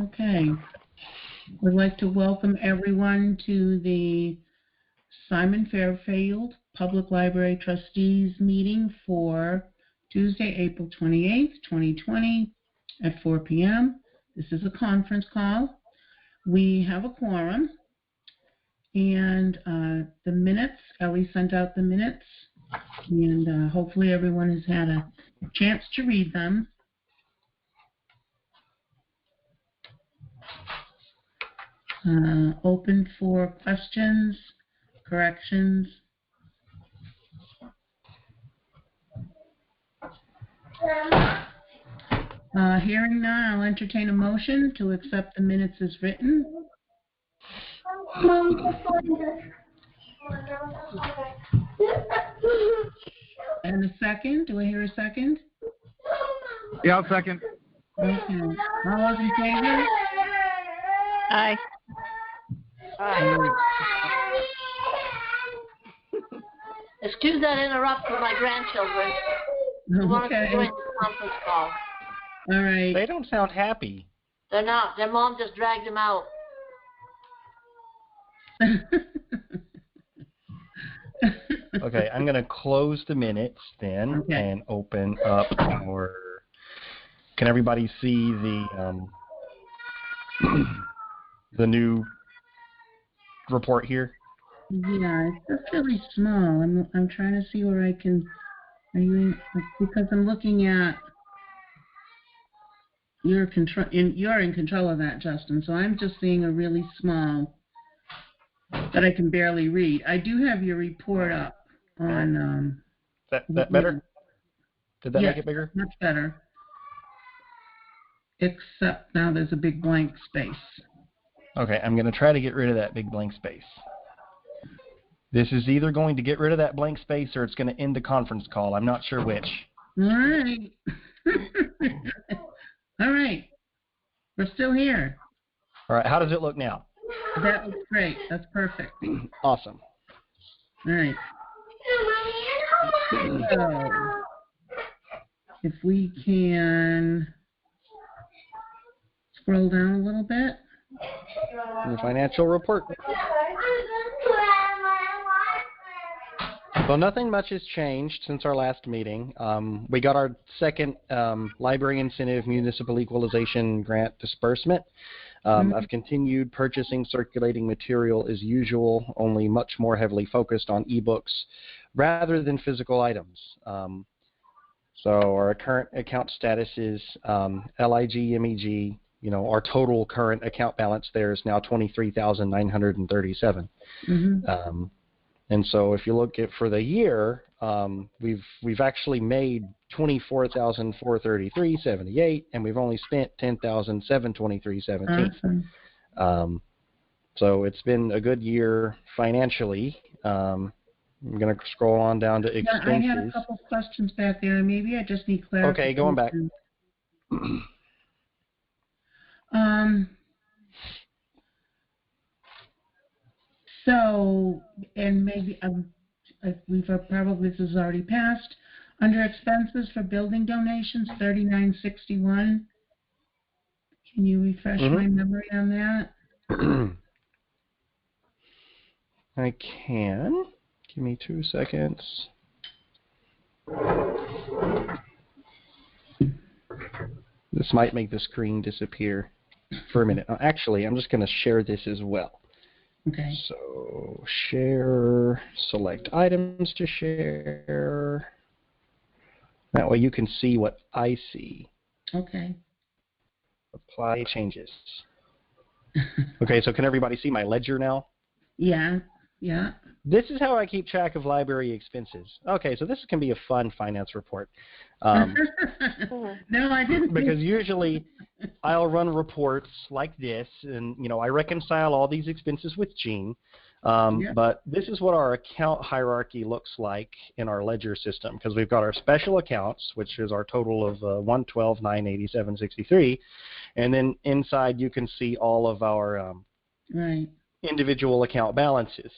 Okay. We'd like to welcome everyone to the Simon Fairfield Public Library Trustees meeting for Tuesday, April 28th, 2020 at 4 p.m. This is a conference call. We have a quorum, and the minutes, Ellie sent out the minutes, and hopefully everyone has had a chance to read them. Open for questions, corrections. Hearing none, I'll entertain a motion to accept the minutes as written. And a second? Do I hear a second? Yeah, I'll second. Okay. All those in favor? Aye. Excuse that interruption, my grandchildren. I want to join the conference call. All right. They don't sound happy. They're not. Their mom just dragged them out. Okay, I'm going to close the minutes then and open up our... Can everybody see the new report here? Yeah, it's just really small. I'm trying to see where I can. Are you in, because I'm looking at you're in control of that, Justin. So I'm just seeing a really small that I can barely read. I do have your report up on. That better? Did that make it bigger? Much better. Except now there's a big blank space. Okay, I'm going to try to get rid of that big blank space. This is either going to get rid of that blank space or it's going to end the conference call. I'm not sure which. All right. All right. We're still here. All right, how does it look now? That looks great. That's perfect. Awesome. All right. So, if we can scroll down a little bit. The financial report. Well, nothing much has changed since our last meeting. We got our second library incentive municipal equalization grant disbursement. I've continued purchasing circulating material as usual, only much more heavily focused on ebooks rather than physical items. So our current account status is LIG, MEG. You know, our total current account balance there is now $23,937. And so if you look at for the year, we've actually made $24,433.78, and we've only spent $10,723.17. Awesome. So it's been a good year financially. I'm going to scroll on down to expenses. I had a couple questions back there, and maybe I just need clarification. Okay, going back. So, and maybe we've probably this is already passed. Under expenses for building donations, $39.61. Can you refresh my memory on that? I can. Give me 2 seconds. This might make the screen disappear for a minute. Actually, I'm just going to share this as well. Okay. So, share, select items to share. That way you can see what I see. Okay. Apply changes. Okay, so can everybody see my ledger now? Yeah, yeah. This is how I keep track of library expenses. Okay, so this can be a fun finance report. No, I didn't. Because usually I'll run reports like this, and you know I reconcile all these expenses with Gene. But this is what our account hierarchy looks like in our ledger system, because we've got our special accounts, which is our total of $112,987.63, and then inside you can see all of our individual account balances.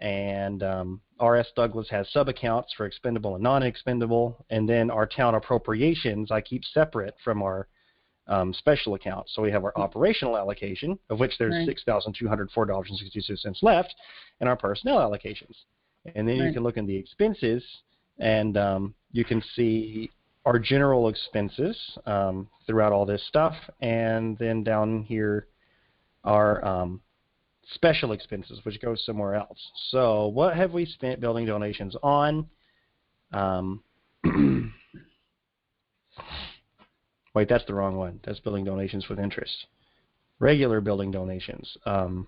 And RS Douglas has sub-accounts for expendable and non-expendable, and then our town appropriations I keep separate from our special account. So we have our operational allocation, of which there's $6,204.62 left, and our personnel allocations. And then you can look in the expenses, and you can see our general expenses throughout all this stuff, and then down here our special expenses, which goes somewhere else. So what have we spent building donations on? Wait, that's the wrong one. That's building donations with interest. Regular building donations. How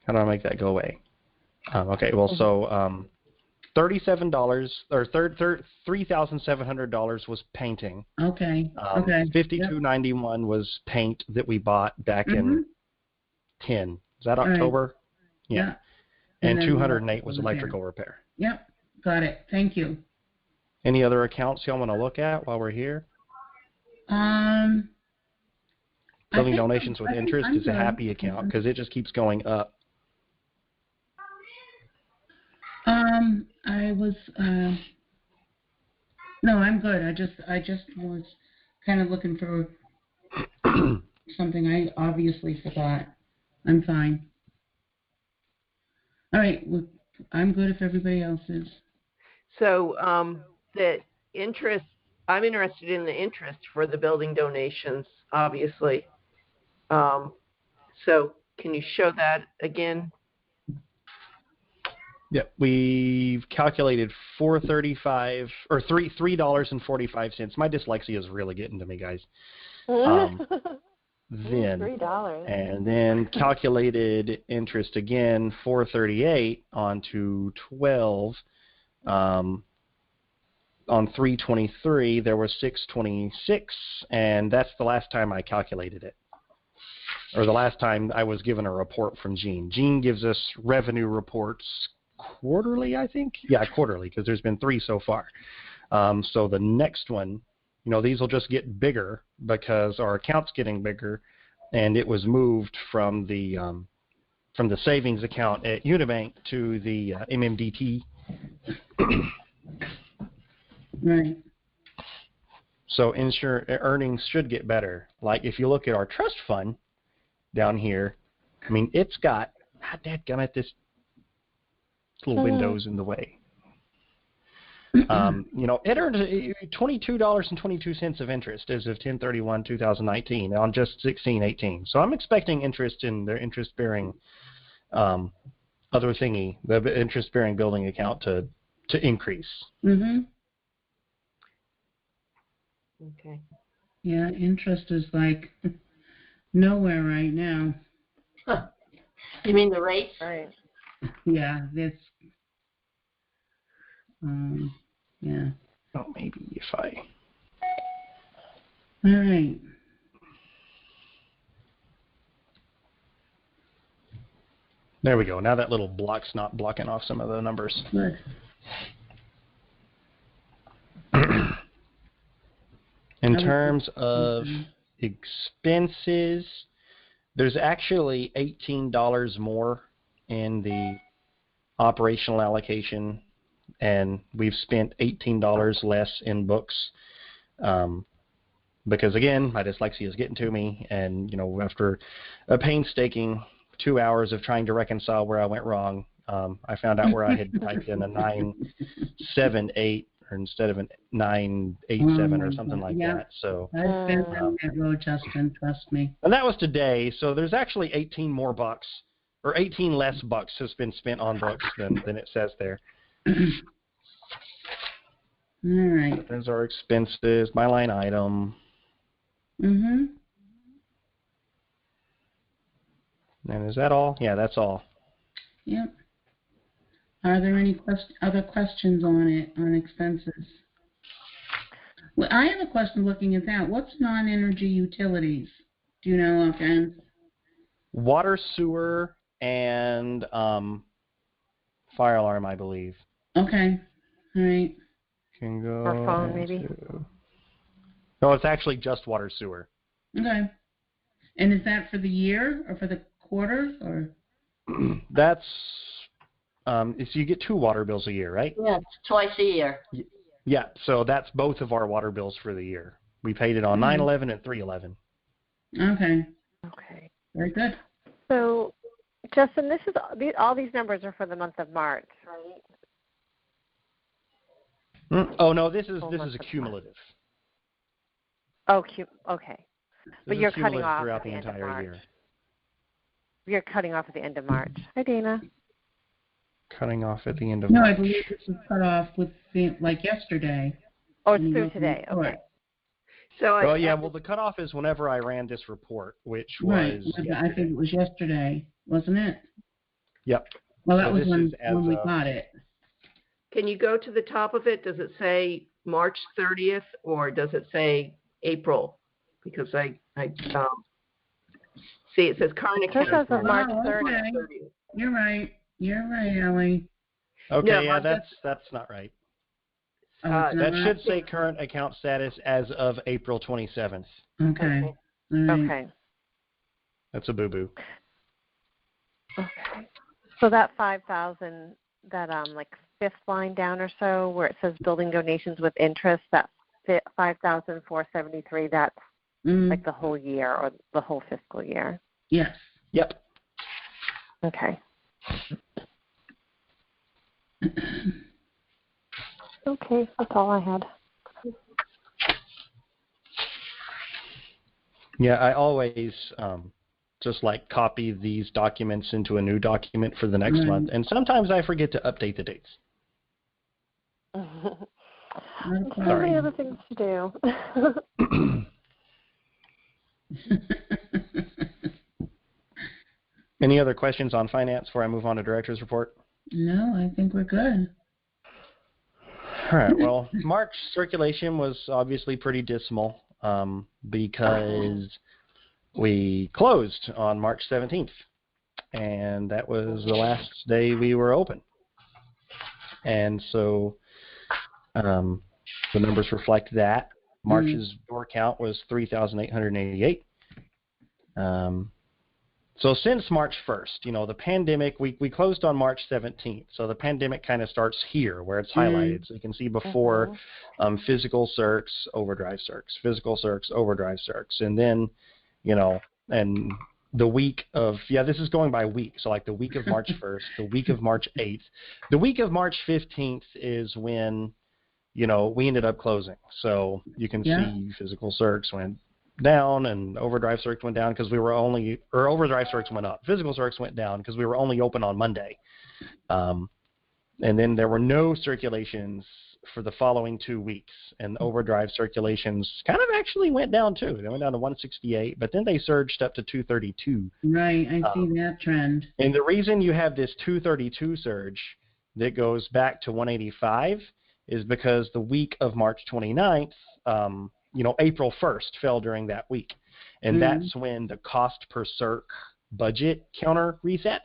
do I make that go away? Okay, well, so $37 or $3,700 was painting. Okay. $52.91 was paint that we bought back in 10. Is that October? Yeah. And 208 was electrical repair. Yep. Got it. Thank you. Any other accounts y'all want to look at while we're here? Building donations with interest is a happy account because it just keeps going up. No, I'm good. I just was kind of looking for something I obviously forgot. I'm fine. All right, well, I'm good if everybody else is. So the interest, I'm interested in the interest for the building donations, obviously. So can you show that again? Yeah, we've calculated $4.35 or $3.45. My dyslexia is really getting to me, guys. Then $3. And then calculated interest again, $4.38 onto 12. On 323, there was $6.26, and that's the last time I calculated it, or the last time I was given a report from Gene. Gene gives us revenue reports quarterly, I think. Yeah, quarterly, because there's been 3 so far. So the next one, these will just get bigger because our account's getting bigger, and it was moved from the savings account at Unibank to the MMDT. Right. So earnings should get better. Like if you look at our trust fund down here, I mean, it's got, dadgummit, this little window's in the way. It earned $22.22 of interest as of 10/31/2019 on just 16/18. So I'm expecting interest in their interest-bearing other thingy, the interest-bearing building account to increase. Mm-hmm. Okay. Yeah, interest is like nowhere right now. You mean the rates? Right. Yeah, that's yeah. Oh, maybe if I. All right. There we go. Now that little block's not blocking off some of the numbers. Good. In terms of expenses, there's actually $18 more in the operational allocation, and we've spent $18 less in books because, again, my dyslexia is getting to me, and, after a painstaking 2 hours of trying to reconcile where I went wrong, I found out where I had typed in a 978 instead of a 987 or something like that. So I've been down that road, Justin, trust me. And that was today, so there's actually 18 more bucks, or 18 less bucks has been spent on books than it says there. All right. There's our expenses, my line item. Mm-hmm. And is that all? Yeah, that's all. Yep. Are there any other questions on it, on expenses? Well, I have a question looking at that. What's non-energy utilities? Do you know offhand? Water, sewer, and fire alarm, I believe. Okay. All right. Can go. Or phone, maybe? No, it's actually just water, sewer. Okay. And is that for the year or for the quarter or? That's so you get 2 water bills a year, right? Yeah, twice a year. Yeah, so that's both of our water bills for the year. We paid it on 9/11 and 3/11. Okay. Okay. Very good. So, Justin, all these numbers are for the month of March, right? Oh no, this is Month a of cumulative. Oh, okay. This But is you're cutting cumulative off throughout at the the end of entire March. year. You're cutting off at the end of March. Hi, Dana. Cutting off at the end of No, March. I believe this was cut off with like yesterday. Oh, it's when you through wrote the today. report. Okay. So Well, yeah. Well, the cutoff is whenever I ran this report, which was Right. I think it was yesterday, wasn't it? Yep. Well, that So was this when is as we of- got it. Can you go to the top of it? Does it say March 30th or does it say April? Because I see it says current It says account. as of March Oh, 30th. okay. You're right, Ellie. Okay, No, yeah, but that's not right. Oh, it's That not? should say current account status as of April 27th. Okay. All right. Okay. That's a boo-boo. Okay. So that 5,000, that like fifth line down or so, where it says building donations with interest, that 5,473. That's like the whole year or the whole fiscal year. Yes. Yep. Okay. Okay, that's all I had. Yeah, I always just like copy these documents into a new document for the next month, and sometimes I forget to update the dates. So many other things to do. Any other questions on finance before I move on to director's report? No, I think we're good. All right. Well, March circulation was obviously pretty dismal because we closed on March 17th, and that was the last day we were open. And so the numbers reflect that. March's door count was 3,888. So since March 1st, the pandemic, we closed on March 17th. So the pandemic kind of starts here where it's highlighted. So you can see before physical circs, overdrive circs, physical circs, overdrive circs. And then, and the week of, this is going by week. So like the week of March 1st, the week of March 8th, the week of March 15th is when, we ended up closing. So you can see physical circs went down and overdrive circs went down because overdrive circs went up. Physical circs went down because we were only open on Monday. And then there were no circulations for the following 2 weeks, and overdrive circulations kind of actually went down too. They went down to 168, but then they surged up to 232. Right, I see that trend. And the reason you have this 232 surge that goes back to 185 is because the week of March 29th, April 1st fell during that week. And that's when the cost per circ budget counter resets.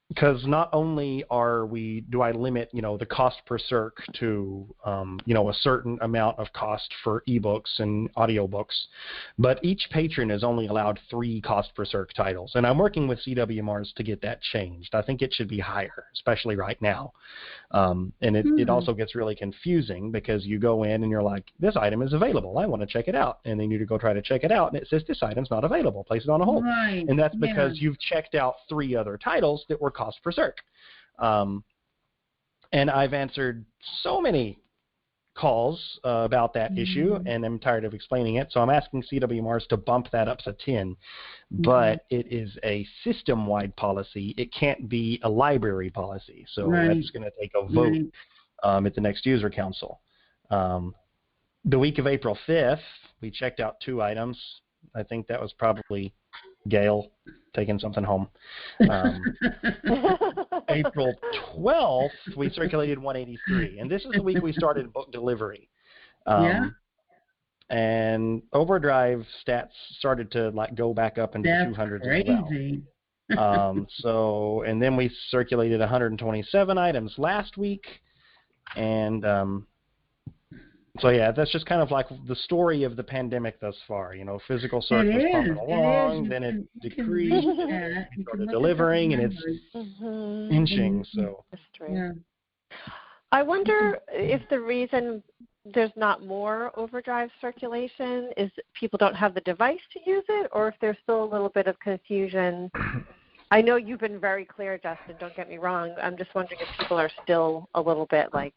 Because not only do I limit, the cost per circ to, a certain amount of cost for ebooks and audiobooks, but each patron is only allowed 3 cost per circ titles. And I'm working with CWMRs to get that changed. I think it should be higher, especially right now. And it also gets really confusing because you go in and you're like, this item is available. I want to check it out. And then you go try to check it out, and it says this item's not available. Place it on a hold. Right. And that's because you've checked out 3 other titles that were cost per circ. And I've answered so many calls about that issue, and I'm tired of explaining it. So I'm asking CWMRs to bump that up to 10. But it is a system-wide policy. It can't be a library policy. So that's going to take a vote at the next user council. The week of April 5th, we checked out 2 items. I think that was probably Gail taking something home. April 12th, we circulated 183. And this is the week we started book delivery. And overdrive stats started to go back up into the 200s as well. And then we circulated 127 items last week. And that's just kind of like the story of the pandemic thus far. Physical circ was pumping along, then it decreased, started delivering, and it's inching. So I wonder if the reason there's not more overdrive circulation is people don't have the device to use it, or if there's still a little bit of confusion. I know you've been very clear, Justin, don't get me wrong. I'm just wondering if people are still a little bit, like,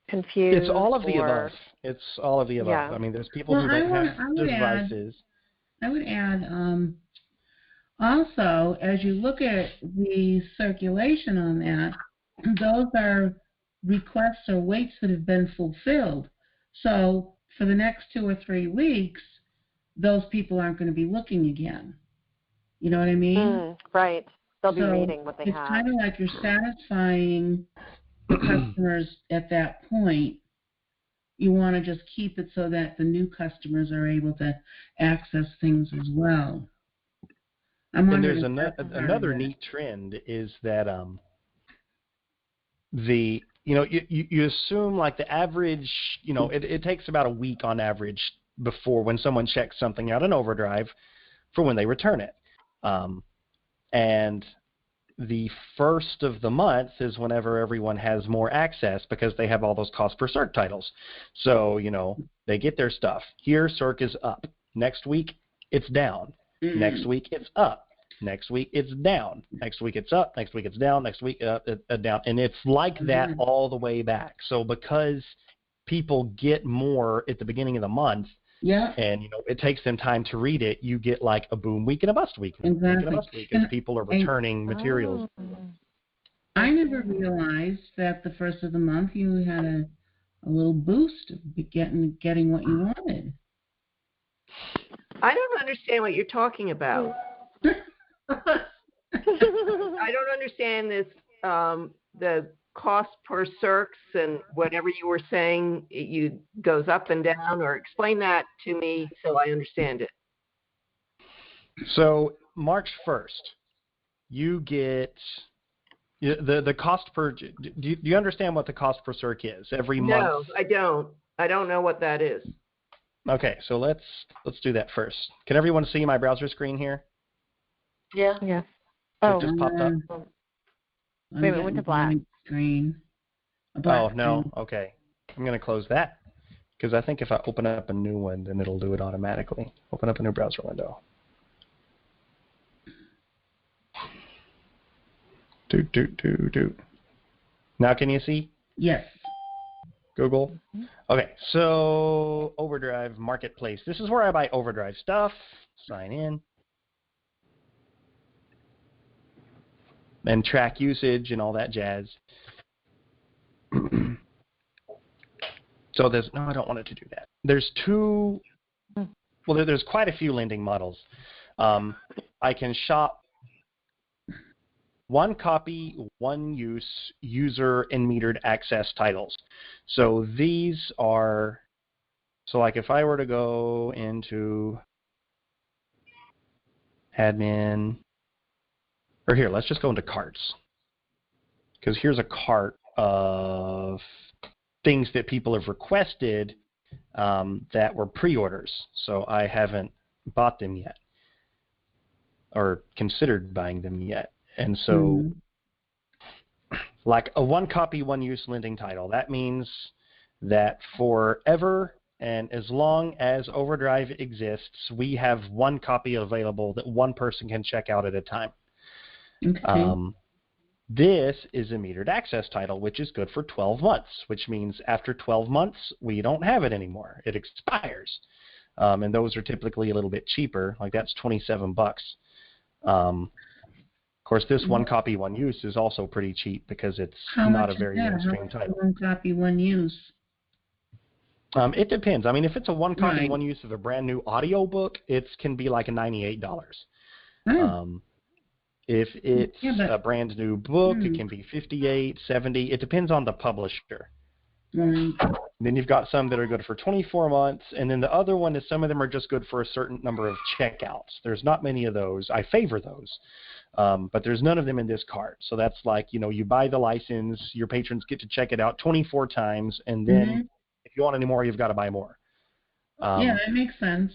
confused. It's all of the above. It's all of the above. Yeah. I mean, there's people who don't have devices. I would add, also, as you look at the circulation on that, those are requests or waits that have been fulfilled. So for the next 2 or 3 weeks, those people aren't going to be looking again. You know what I mean? Right. They'll be reading what they have. It's kind of like you're satisfying the customers at that point. You want to just keep it so that the new customers are able to access things as well. And there's another neat trend is that you assume like the average, it takes about a week on average before when someone checks something out in overdrive for when they return it. And the first of the month is whenever everyone has more access because they have all those cost per circ titles. So, they get their stuff. Here, circ is up. Next week, it's down. Next week, it's up. Next week, it's down. Next week, it's up. Next week, it's down. Next week, down. And it's like that all the way back. So because people get more at the beginning of the month, and it takes them time to read it, you get like a boom week and a bust week. Exactly. Week and a bust week as people are returning materials. I never realized that the first of the month you had a little boost of getting what you wanted. I don't understand what you're talking about. I don't understand this, the cost per circs and whatever you were saying, it goes up and down, or explain that to me so I understand it. So March 1st, you get the cost per, do you understand what the cost per circ is every month? No, I don't. I don't know what that is. Okay, so let's do that first. Can everyone see my browser screen here? Yeah. Yeah. It just popped up. Wait, it went to black. Screen. No. Okay. I'm going to close that because I think if I open up a new one, then it'll do it automatically. Open up a new browser window. Do. Now can you see? Yes. Google. Okay, so Overdrive Marketplace. This is where I buy Overdrive stuff. Sign in. And track usage and all that jazz. So I don't want it to do that. There's there's quite a few lending models. I can shop one copy, one use, user, and metered access titles. So these are, like if I were to go into admin, or here, let's just go into carts. Because here's a cart of things that people have requested that were pre-orders. So I haven't bought them yet or considered buying them yet. And so like a one copy, one use lending title, that means that forever and as long as Overdrive exists, we have one copy available that one person can check out at a time. Okay. This is a metered access title, which is good for 12 months, which means after 12 months, we don't have it anymore. It expires. And those are typically a little bit cheaper. Like that's $27. Of course, this one copy, one use is also pretty cheap because it's not a very mainstream title. One copy, one use. It depends. I mean, if it's a one copy, one use of a brand new audio book, it can be like a $98. If it's a brand new book, it can be $58, $70. It depends on the publisher. Right. Then you've got some that are good for 24 months, and then the other one is some of them are just good for a certain number of checkouts. There's not many of those. I favor those, but there's none of them in this cart. So that's like, you buy the license, your patrons get to check it out 24 times, and then if you want any more, you've got to buy more. Yeah, that makes sense.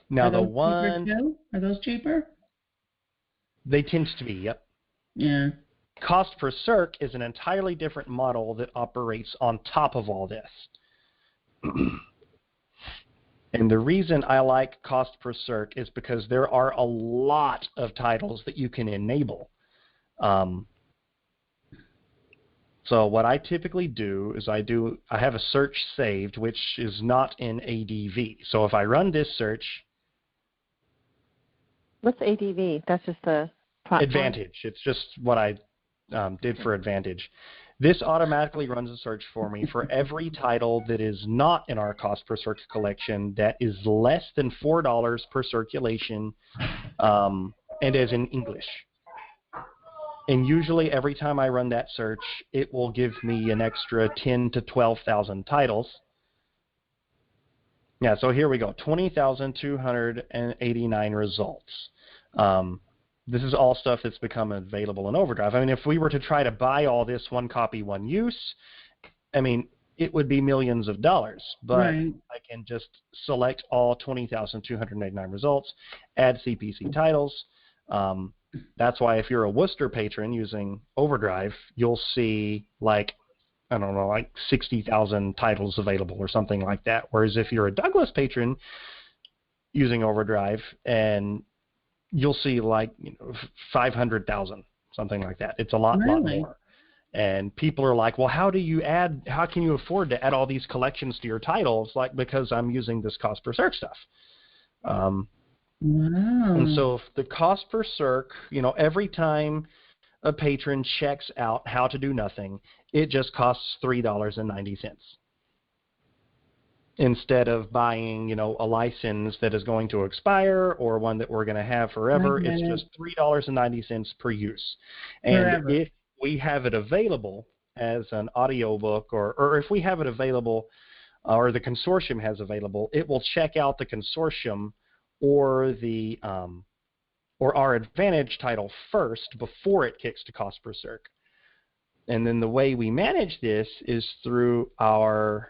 Now Are those cheaper? They tend to be, yep. Yeah. Cost per circ is an entirely different model that operates on top of all this. And the reason I like cost per circ is because there are a lot of titles that you can enable. So what I typically do is I have a search saved, which is not in ADV. So if I run this search. What's ADV? That's just the platform? Advantage. It's just what I did for Advantage. This automatically runs a search for me for every title that is not in our cost per circ collection that is less than $4 per circulation and is in English. And usually every time I run that search, it will give me an extra 10 to 12,000 titles. Yeah, so here we go, 20,289 results. This is all stuff that's become available in Overdrive. I mean, if we were to try to buy all this one copy, one use, I mean, it would be millions of dollars. But Right. I can just select all 20,289 results, add CPC titles. That's why if you're a Worcester patron using Overdrive, you'll see like, I don't know, like 60,000 titles available or something like that. Whereas if you're a Douglas patron using Overdrive, and you'll see like 500,000, something like that. It's a lot more. And people are like, well, how can you afford to add all these collections to your titles? Like, because I'm using this cost per circ stuff. Wow. And so if the cost per circ, every time a patron checks out How to Do Nothing, it just costs $3.90. Instead of buying, a license that is going to expire or one that we're going to have forever, it's just $3.90 per use. And if we have it available as an audiobook, or if we have it available, or the consortium has available, it will check out the consortium or the or our Advantage title first before it kicks to cost per circ. And then the way we manage this is through our,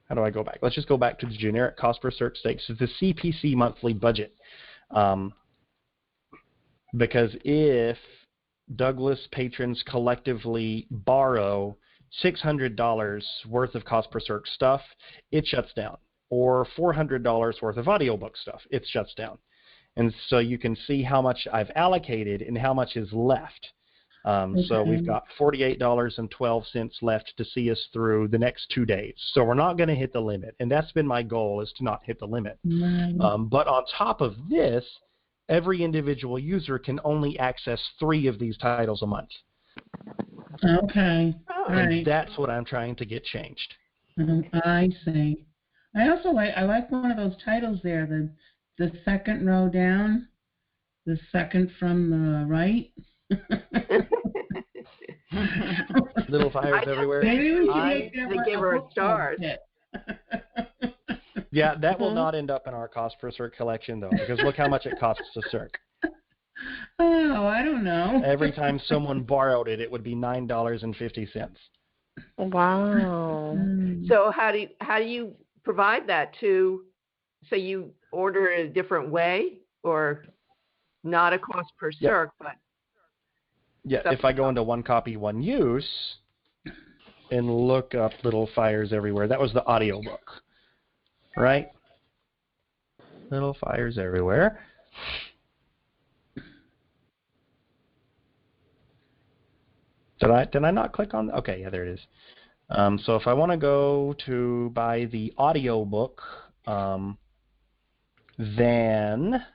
how do I go back? Let's just go back to the generic cost per circ stakes. It's the CPC monthly budget. Because if Douglas patrons collectively borrow $600 worth of cost per circ stuff, it shuts down. Or $400 worth of audiobook stuff, it shuts down. And so you can see how much I've allocated and how much is left. So we've got $48.12 left to see us through the next 2 days. So we're not going to hit the limit, and that's been my goal, is to not hit the limit. But on top of this, every individual user can only access 3 of these titles a month. Okay. And that's what I'm trying to get changed. I see. I also like one of those titles there, the second row down, the second from the right. Little fires everywhere. Maybe we should make that to give her a star. Yeah, that will not end up in our cost per circ collection, though, because look how much it costs to circ. Oh, I don't know. Every time someone borrowed it, it would be $9.50. Wow. So how do you provide that so you order it a different way, or not a cost per circ, but if I go into one copy, one use and look up Little Fires Everywhere, that was the audiobook, right? Little Fires Everywhere. Did I not click on? Okay, yeah, there it is. So if I want to go to buy the audiobook, then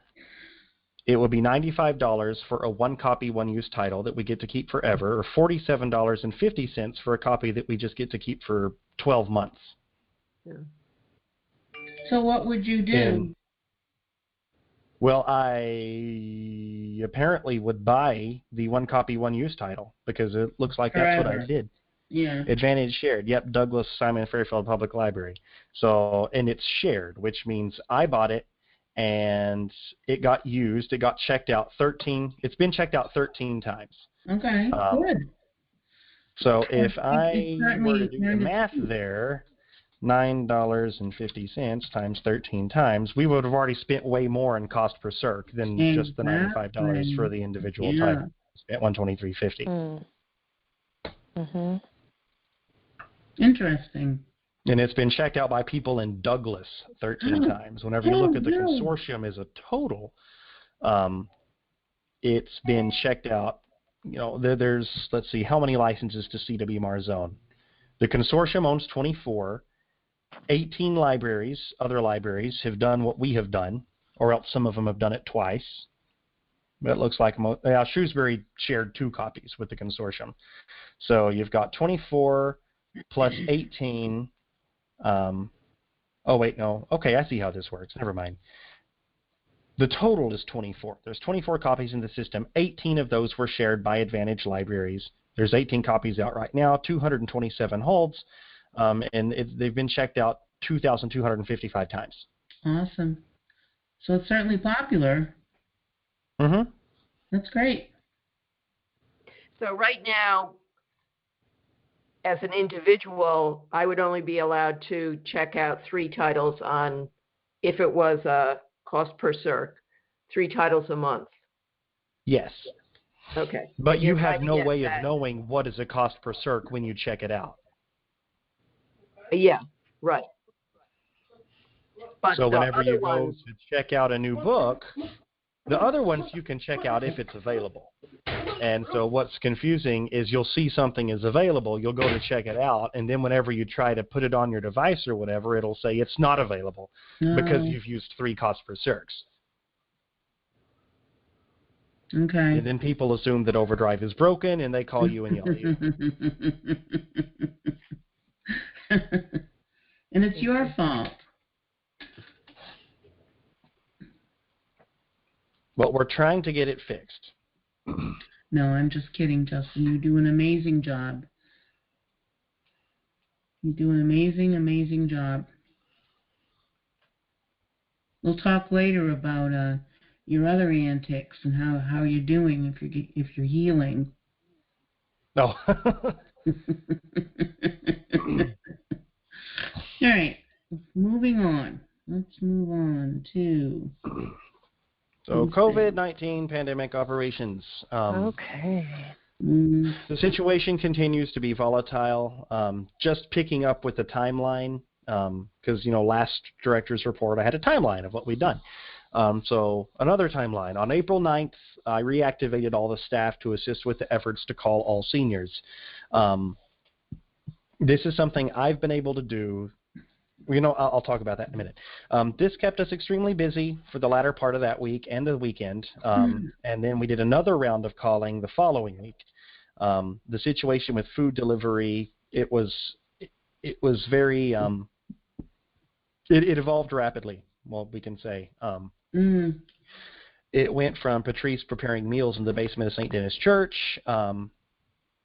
it would be $95 for a one copy, one use title that we get to keep forever, or $47.50 for a copy that we just get to keep for 12 months. Yeah. So what would you do? Well, I apparently would buy the one copy, one use title, because it looks like that's what I did. Yeah. Advantage shared. Yep, Douglas Simon Fairfield Public Library. So, and it's shared, which means I bought it and it got used. It got checked out 13. It's been checked out 13 times. Okay, good. So if I were to do the math there, $9.50 times 13 times, we would have already spent way more in cost per circ than just the $95 for the individual title. spent $123.50. Mm-hmm. Interesting. And it's been checked out by people in Douglas 13 times. Whenever you look at the consortium as a total, it's been checked out. There's, let's see, how many licenses to CW Marzone? The consortium owns 24. 18 libraries, other libraries, have done what we have done, or else some of them have done it twice. But it looks like Shrewsbury shared 2 copies with the consortium. So you've got 24 plus 18. Oh, wait, no. Okay, I see how this works. Never mind. The total is 24. There's 24 copies in the system. 18 of those were shared by Advantage Libraries. There's 18 copies out right now, 227 holds, and they've been checked out 2,255 times. Awesome. So it's certainly popular. Mm-hmm. That's great. So right now, as an individual, I would only be allowed to check out 3 titles on, if it was a cost per circ, 3 titles a month. Yes. Okay. But you have no way of knowing what is a cost per circ when you check it out. Yeah, right. But so whenever you go to check out a new book, the other ones you can check out if it's available. And so what's confusing is you'll see something is available, you'll go to check it out, and then whenever you try to put it on your device or whatever, it'll say it's not available because you've used 3 cost per circs. Okay. And then people assume that Overdrive is broken, and they call you and yell at you. And it's your fault. Well, we're trying to get it fixed. No, I'm just kidding, Justin. You do an amazing job. You do an amazing, amazing job. We'll talk later about your other antics and how you're doing if you're healing. No. All right, moving on. Let's move on to... So COVID-19 pandemic operations. Okay. The situation continues to be volatile. Just picking up with the timeline, because, last director's report, I had a timeline of what we'd done. So another timeline. On April 9th, I reactivated all the staff to assist with the efforts to call all seniors. This is something I've been able to do. I'll talk about that in a minute. This kept us extremely busy for the latter part of that week and the weekend. And then we did another round of calling the following week. The situation with food delivery, it was very, it evolved rapidly, well, we can say. It went from Patrice preparing meals in the basement of St. Dennis Church,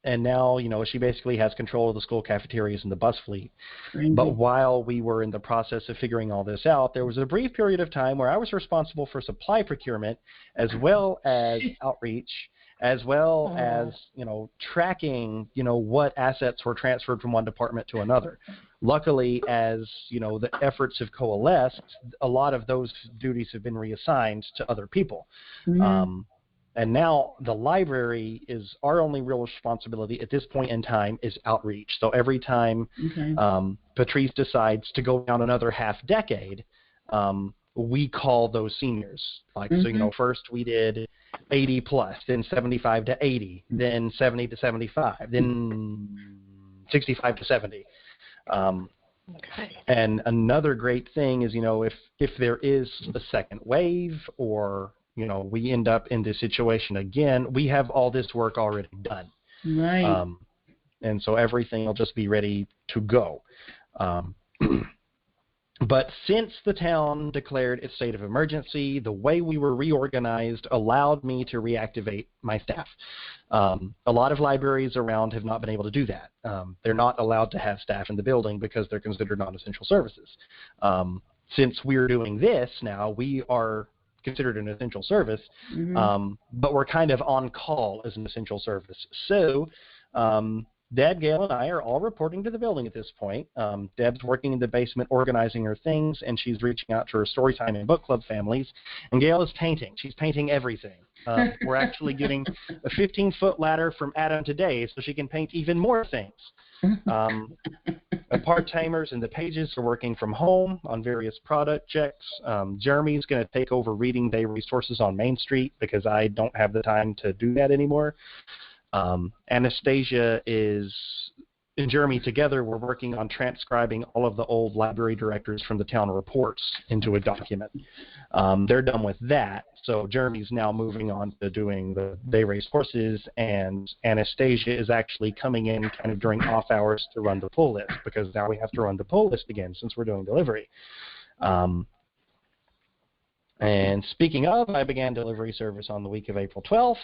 and now, she basically has control of the school cafeterias and the bus fleet. But while we were in the process of figuring all this out, there was a brief period of time where I was responsible for supply procurement as well as outreach, as well as, tracking, what assets were transferred from one department to another. Luckily, as, the efforts have coalesced, a lot of those duties have been reassigned to other people. And now the library is our only real responsibility at this point in time is outreach. So every time Patrice decides to go down another half decade, we call those seniors. So, first we did 80 plus, then 75 to 80, then 70 to 75, then 65 to 70. And another great thing is, if there is a second wave or we end up in this situation again, we have all this work already done. Right. And so everything will just be ready to go. But since the town declared its state of emergency, the way we were reorganized allowed me to reactivate my staff. A lot of libraries around have not been able to do that. They're not allowed to have staff in the building because they're considered non-essential services. Since we're doing this now, we are considered an essential service, but we're kind of on call as an essential service. So Deb, Gail, and I are all reporting to the building at this point. Deb's working in the basement organizing her things, and she's reaching out to her Storytime and book club families. And Gail is painting. She's painting everything. We're actually getting a 15-foot ladder from Adam today so she can paint even more things. The part-timers and the pages are working from home on various projects. Jeremy's going to take over Reading Day resources on Main Street because I don't have the time to do that anymore. Anastasia and Jeremy together were working on transcribing all of the old library directors from the town reports into a document. They're done with that, so Jeremy's now moving on to doing the They Race Horses, and Anastasia is actually coming in kind of during off hours to run the pull list, because now we have to run the pull list again since we're doing delivery. And speaking of, I began delivery service on the week of April 12th.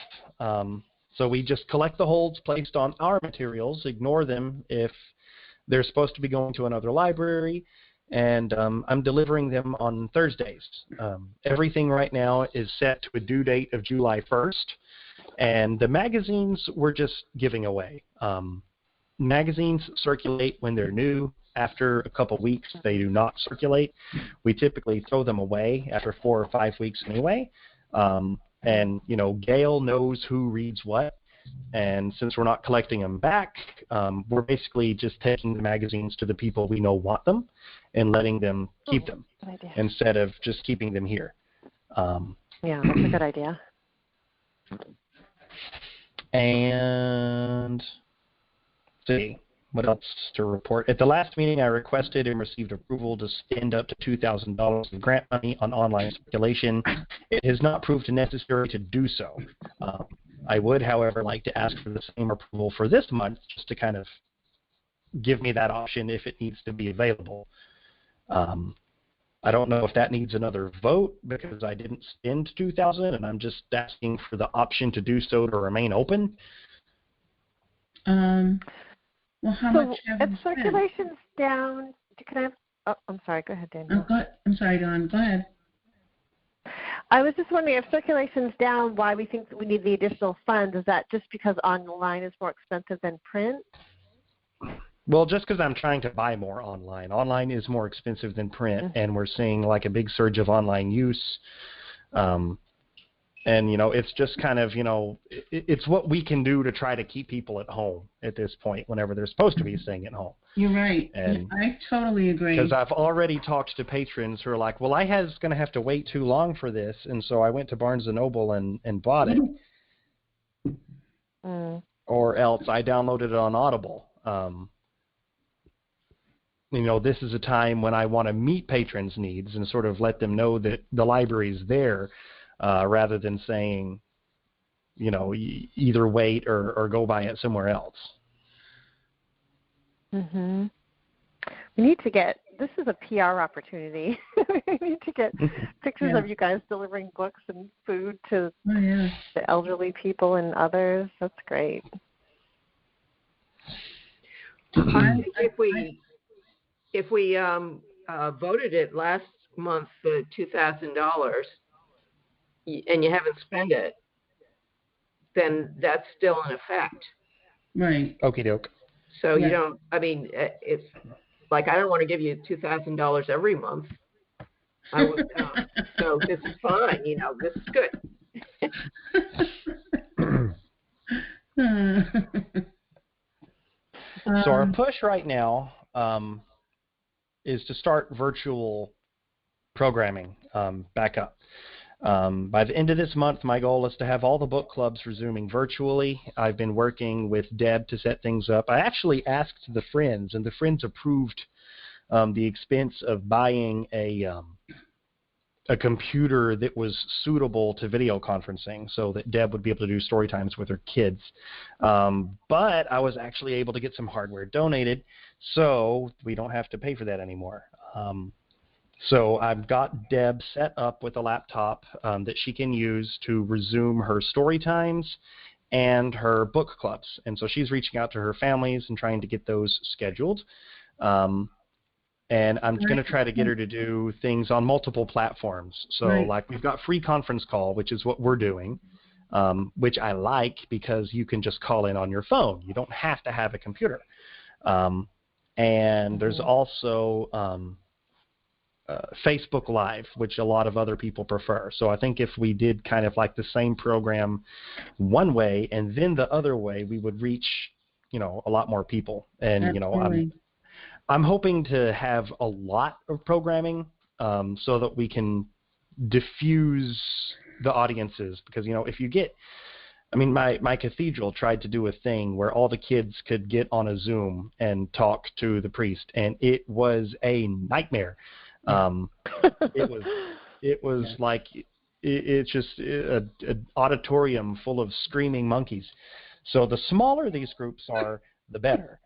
So we just collect the holds placed on our materials, ignore them if they're supposed to be going to another library, and I'm delivering them on Thursdays. Everything right now is set to a due date of July 1st, and the magazines we're just giving away. Magazines circulate when they're new. After a couple weeks, they do not circulate. We typically throw them away after 4 or 5 weeks anyway. And, you know, Gail knows who reads what, and since we're not collecting them back, we're basically just taking the magazines to the people we know want them and letting them keep them instead of just keeping them here. Yeah, that's a good idea. And let's see. What else to report? At the last meeting, I requested and received approval to spend up to $2,000 in grant money on online circulation. It has not proved necessary to do so. I would, however, like to ask for the same approval for this month, just to kind of give me that option if it needs to be available. I don't know if that needs another vote because I didn't spend $2,000, and I'm just asking for the option to do so to remain open. Well, how much have you spent? If circulation's down, can I have, oh, I'm sorry, go ahead, Daniel. I'm sorry, Dawn, go ahead. I was just wondering, if circulation's down, why we think we need the additional funds. Is that just because online is more expensive than print? Well, just because I'm trying to buy more online. Online is more expensive than print, and we're seeing like a big surge of online use. And, you know, it's just kind of, you know, it's what we can do to try to keep people at home at this point whenever they're supposed to be staying at home. You're right. And I totally agree. Because I've already talked to patrons who are like, well, I was going to have to wait too long for this, and so I went to Barnes & Noble and bought it. Or else I downloaded it on Audible. You know, this is a time when I want to meet patrons' needs and sort of let them know that the library's there. Rather than saying, you know, either wait or go buy it somewhere else. We need to get, this is a PR opportunity. We need to get pictures of you guys delivering books and food to the elderly people and others. That's great. I think if we voted it last month for $2,000, and you haven't spent it, then that's still in effect. Right. Okie doke. So you don't, I mean, it's like, I don't want to give you $2,000 every month. I would, so this is fine, you know, this is good. So our push right now is to start virtual programming back up. By the end of this month, my goal is to have all the book clubs resuming virtually. I've been working with Deb to set things up. I actually asked the Friends, and the Friends approved the expense of buying a computer that was suitable to video conferencing so that Deb would be able to do story times with her kids. But I was actually able to get some hardware donated, so we don't have to pay for that anymore. So I've got Deb set up with a laptop that she can use to resume her story times and her book clubs. And so she's reaching out to her families and trying to get those scheduled. And I'm going to try to get her to do things on multiple platforms. So like we've got free conference call, which is what we're doing. which I like because you can just call in on your phone. You don't have to have a computer. And there's also Facebook Live, which a lot of other people prefer. So I think if we did kind of like the same program one way and then the other way, we would reach, a lot more people. And, Absolutely. I'm hoping to have a lot of programming so that we can diffuse the audiences. Because, if you get, my cathedral tried to do a thing where all the kids could get on a Zoom and talk to the priest, and it was a nightmare. It was like it's just an auditorium full of screaming monkeys. So the smaller these groups are, the better.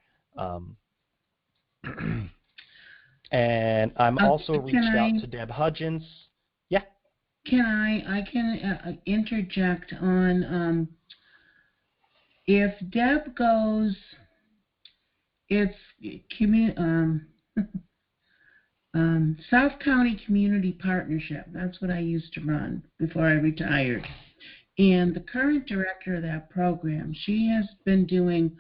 And I'm also reached out to Deb Hudgens. Yeah. I can interject on if Deb goes, it's South County Community Partnership. That's what I used to run before I retired. And the current director of that program, she has been doing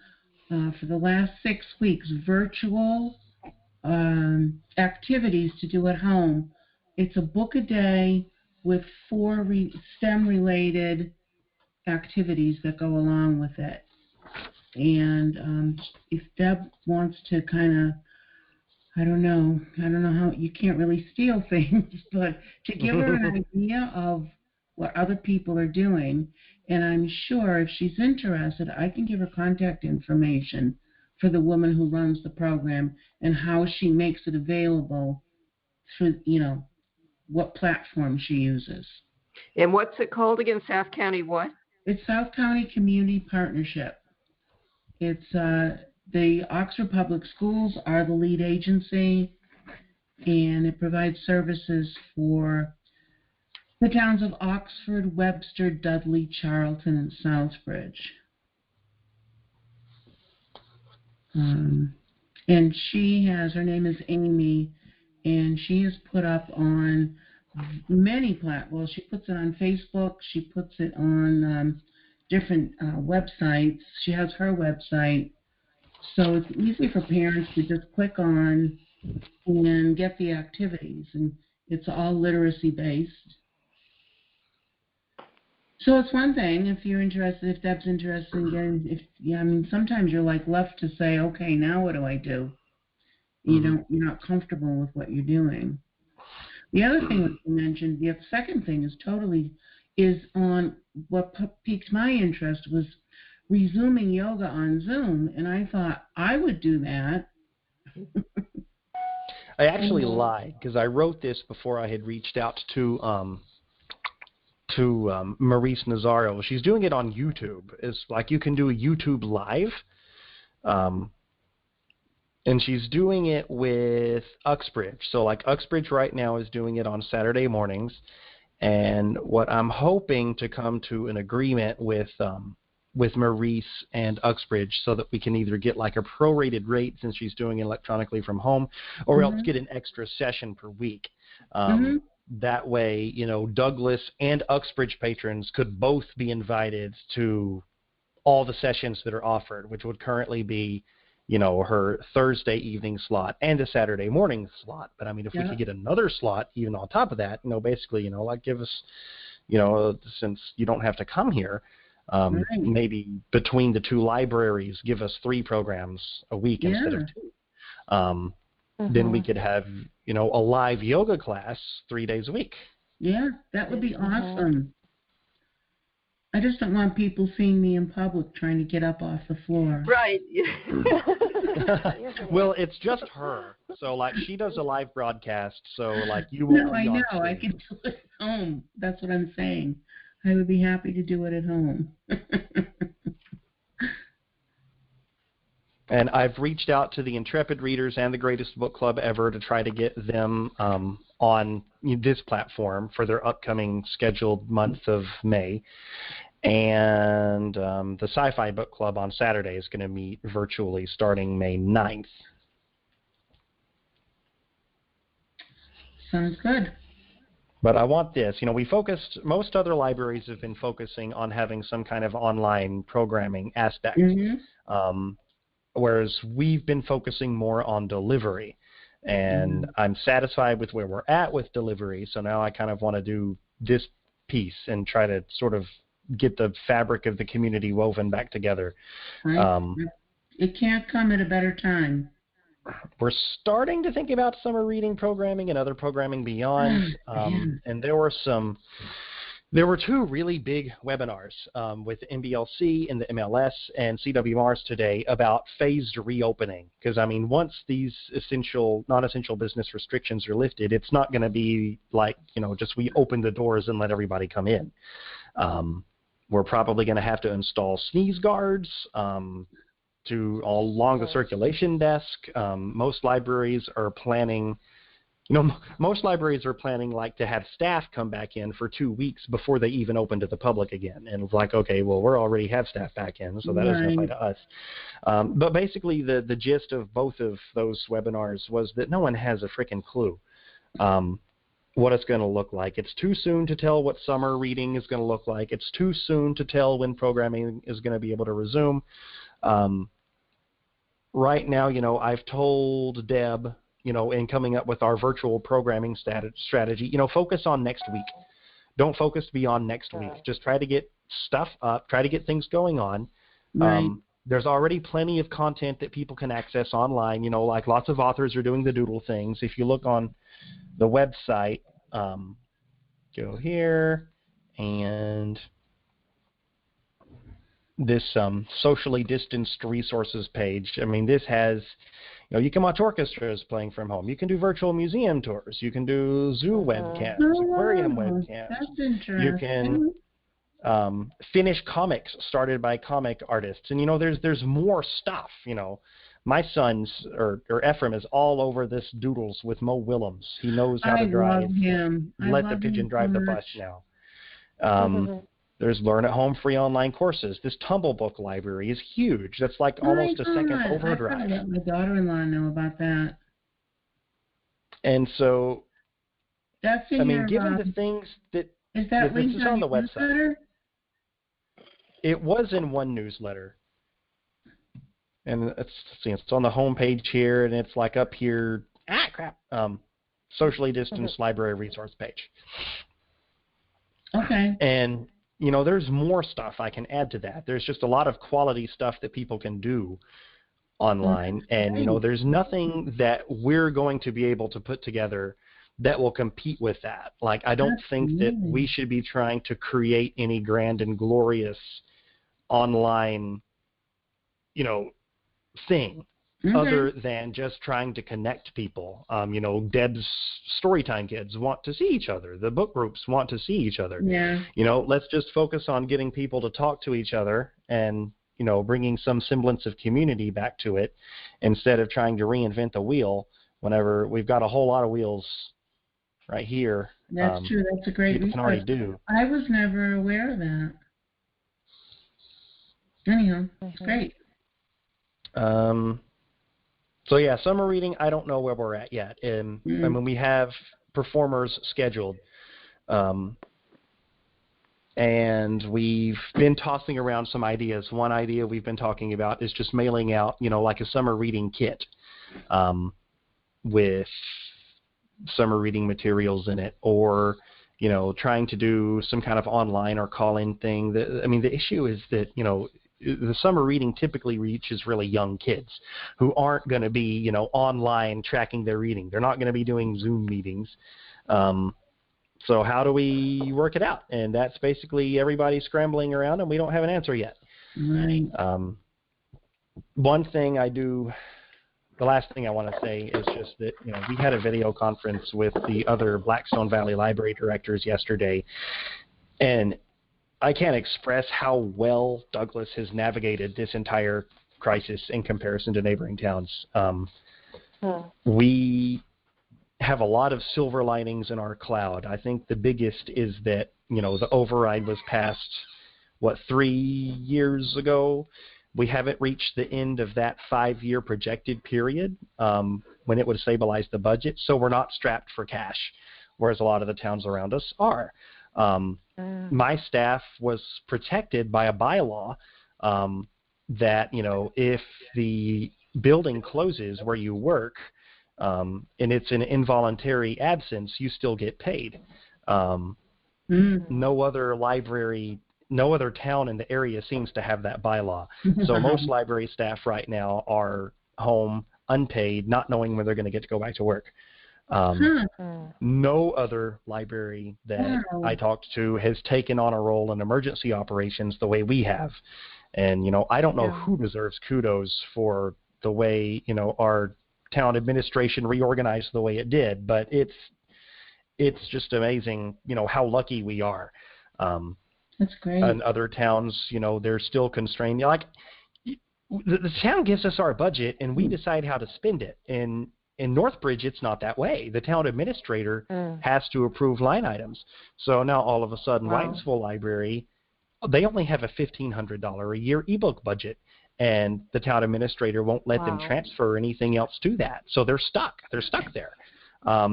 for the last 6 weeks virtual activities to do at home. It's a book a day with 4 STEM-related activities that go along with it. And if Deb wants to kind of, I don't know how, you can't really steal things, but to give her an idea of what other people are doing, and I'm sure if she's interested, I can give her contact information for the woman who runs the program and how she makes it available through, what platform she uses. And what's it called again? South County what? It's South County Community Partnership. It's the Oxford Public Schools are the lead agency, and it provides services for the towns of Oxford, Webster, Dudley, Charlton, and Southbridge. And she has, her name is Amy, and she has put up on many platforms. Well, she puts it on Facebook. She puts it on different websites. She has her website. So it's easy for parents to just click on and get the activities. And it's all literacy-based. So it's one thing if you're interested, if Deb's interested in getting, sometimes you're like left to say, okay, now what do I do? You're not comfortable with what you're doing. The other thing that you mentioned, the second thing is on what piqued my interest was resuming yoga on Zoom, and I thought I would do that. I actually lied because I wrote this before I had reached out to Maurice Nazaro. She's doing it on YouTube. It's like you can do a YouTube live, and she's doing it with Uxbridge. So like Uxbridge right now is doing it on Saturday mornings, and what I'm hoping to come to an agreement with Maurice and Uxbridge so that we can either get like a prorated rate since she's doing it electronically from home, or else get an extra session per week. That way, Douglas and Uxbridge patrons could both be invited to all the sessions that are offered, which would currently be, her Thursday evening slot and a Saturday morning slot. But I mean, if we could get another slot even on top of that, basically, like give us, since you don't have to come here, maybe between the 2 libraries, give us 3 programs a week instead of 2. Then we could have, a live yoga class 3 days a week. Yeah, that would be awesome. I just don't want people seeing me in public trying to get up off the floor. Right. Well, it's just her. So, like, she does a live broadcast, so, like, you won't be on stage. I can do it at home. That's what I'm saying. I would be happy to do it at home. And I've reached out to the Intrepid Readers and the Greatest Book Club Ever to try to get them on this platform for their upcoming scheduled month of May. And the Sci-Fi Book Club on Saturday is going to meet virtually starting May 9th. Sounds good. But I want this. Most other libraries have been focusing on having some kind of online programming aspect, whereas we've been focusing more on delivery. And I'm satisfied with where we're at with delivery, so now I kind of want to do this piece and try to sort of get the fabric of the community woven back together. It can't come at a better time. We're starting to think about summer reading programming and other programming beyond. And there were two really big webinars with MBLC and the MLS and CWRs today about phased reopening. Because, I mean, once these non-essential business restrictions are lifted, it's not going to be like, just we open the doors and let everybody come in. We're probably going to have to install sneeze guards along the circulation desk. Most libraries are planning like to have staff come back in for 2 weeks before they even open to the public again. And it's like, okay, well, we already have staff back in, so that doesn't apply to us. But basically the gist of both of those webinars was that no one has a freaking clue what it's going to look like. It's too soon to tell what summer reading is going to look like. It's too soon to tell when programming is going to be able to resume. Right now, I've told Deb, in coming up with our virtual programming strategy, focus on next week. Don't focus beyond next week. Just try to get stuff up, try to get things going on. Right. There's already plenty of content that people can access online, like lots of authors are doing the doodle things. If you look on the website, go here, and this socially distanced resources page. I mean, this has, you can watch orchestras playing from home. You can do virtual museum tours. You can do zoo webcams, aquarium webcams. That's interesting. You can finish comics started by comic artists. And, there's more stuff, My son's, or Ephraim, is all over this doodles with Mo Willems. He knows how to drive. I love him. Let the pigeon drive the bus now. There's Learn at Home free online courses. This Tumble Book library is huge. That's like almost a second overdrive. I let my daughter-in-law know about that. And so, that's in given the things that is that this is on the website. Newsletter? It was in one newsletter. And it's on the home page here, and it's like up here. Socially distanced library resource page. Okay. And there's more stuff I can add to that. There's just a lot of quality stuff that people can do online, and there's nothing that we're going to be able to put together that will compete with that. Like, I don't think that we should be trying to create any grand and glorious online, thing other than just trying to connect people. Deb's Storytime kids want to see each other. The book groups want to see each other. Yeah. Let's just focus on getting people to talk to each other and, bringing some semblance of community back to it instead of trying to reinvent the wheel whenever we've got a whole lot of wheels right here. That's true. That's a great people can already do. I was never aware of that. Anyhow, it's great. So yeah, summer reading, I don't know where we're at yet. We have performers scheduled, and we've been tossing around some ideas. One idea we've been talking about is just mailing out, like a summer reading kit, with summer reading materials in it, or trying to do some kind of online or call-in thing. The issue is that the summer reading typically reaches really young kids who aren't going to be, online tracking their reading. They're not going to be doing Zoom meetings. So how do we work it out? And that's basically everybody scrambling around, and we don't have an answer yet. Right. The last thing I want to say is just that, we had a video conference with the other Blackstone Valley Library directors yesterday, and I can't express how well Douglas has navigated this entire crisis in comparison to neighboring towns. We have a lot of silver linings in our cloud. I think the biggest is that, the override was passed, 3 years ago? We haven't reached the end of that 5-year projected period when it would stabilize the budget, so we're not strapped for cash whereas a lot of the towns around us are. My staff was protected by a bylaw that, if the building closes where you work and it's an involuntary absence, you still get paid. No other library, no other town in the area seems to have that bylaw. So most library staff right now are home, unpaid, not knowing when they're going to get to go back to work. No other library that I talked to has taken on a role in emergency operations the way we have. And, I don't know who deserves kudos for the way, our town administration reorganized the way it did, but it's just amazing, how lucky we are. That's great. And other towns, they're still constrained. The town gives us our budget, and we decide how to spend it. And in Northbridge, it's not that way. The town administrator has to approve line items. So now all of a sudden, Whitesville Library, they only have a $1,500 a year ebook budget, and the town administrator won't let them transfer anything else to that. So they're stuck. They're stuck there.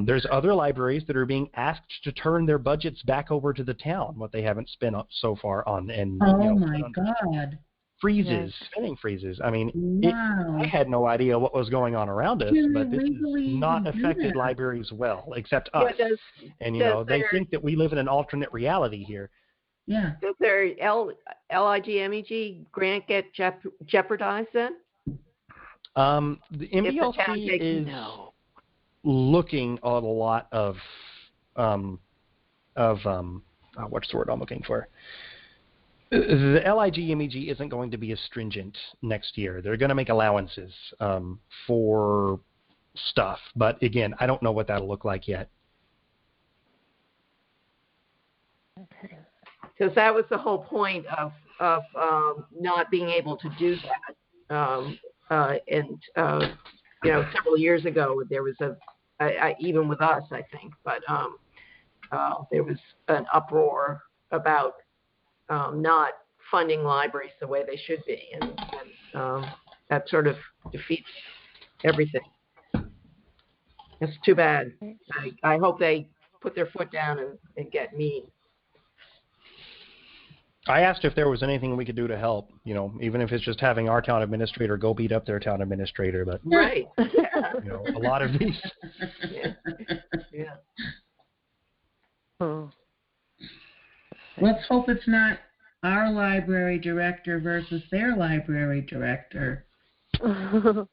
There's other libraries that are being asked to turn their budgets back over to the town, what they haven't spent so far on. And my God. Freezes, spending freezes. I mean, I had no idea what was going on around us, but this has not affected libraries well, except us. And, they think that we live in an alternate reality here. Yeah. Does their LIGMEG grant get jeopardized then? The MBLC is looking at a lot of what's the word I'm looking for? The LIGMEG isn't going to be as stringent next year. They're going to make allowances for stuff, but again, I don't know what that'll look like yet. Okay. Because that was the whole point of not being able to do that. Several years ago, there was even with us, I think, but there was an uproar about not funding libraries the way they should be, and that sort of defeats everything. It's too bad. I hope they put their foot down and get mean. I asked if there was anything we could do to help, even if it's just having our town administrator go beat up their town administrator. But right, a lot of these. Yeah. Let's hope it's not our library director versus their library director. No,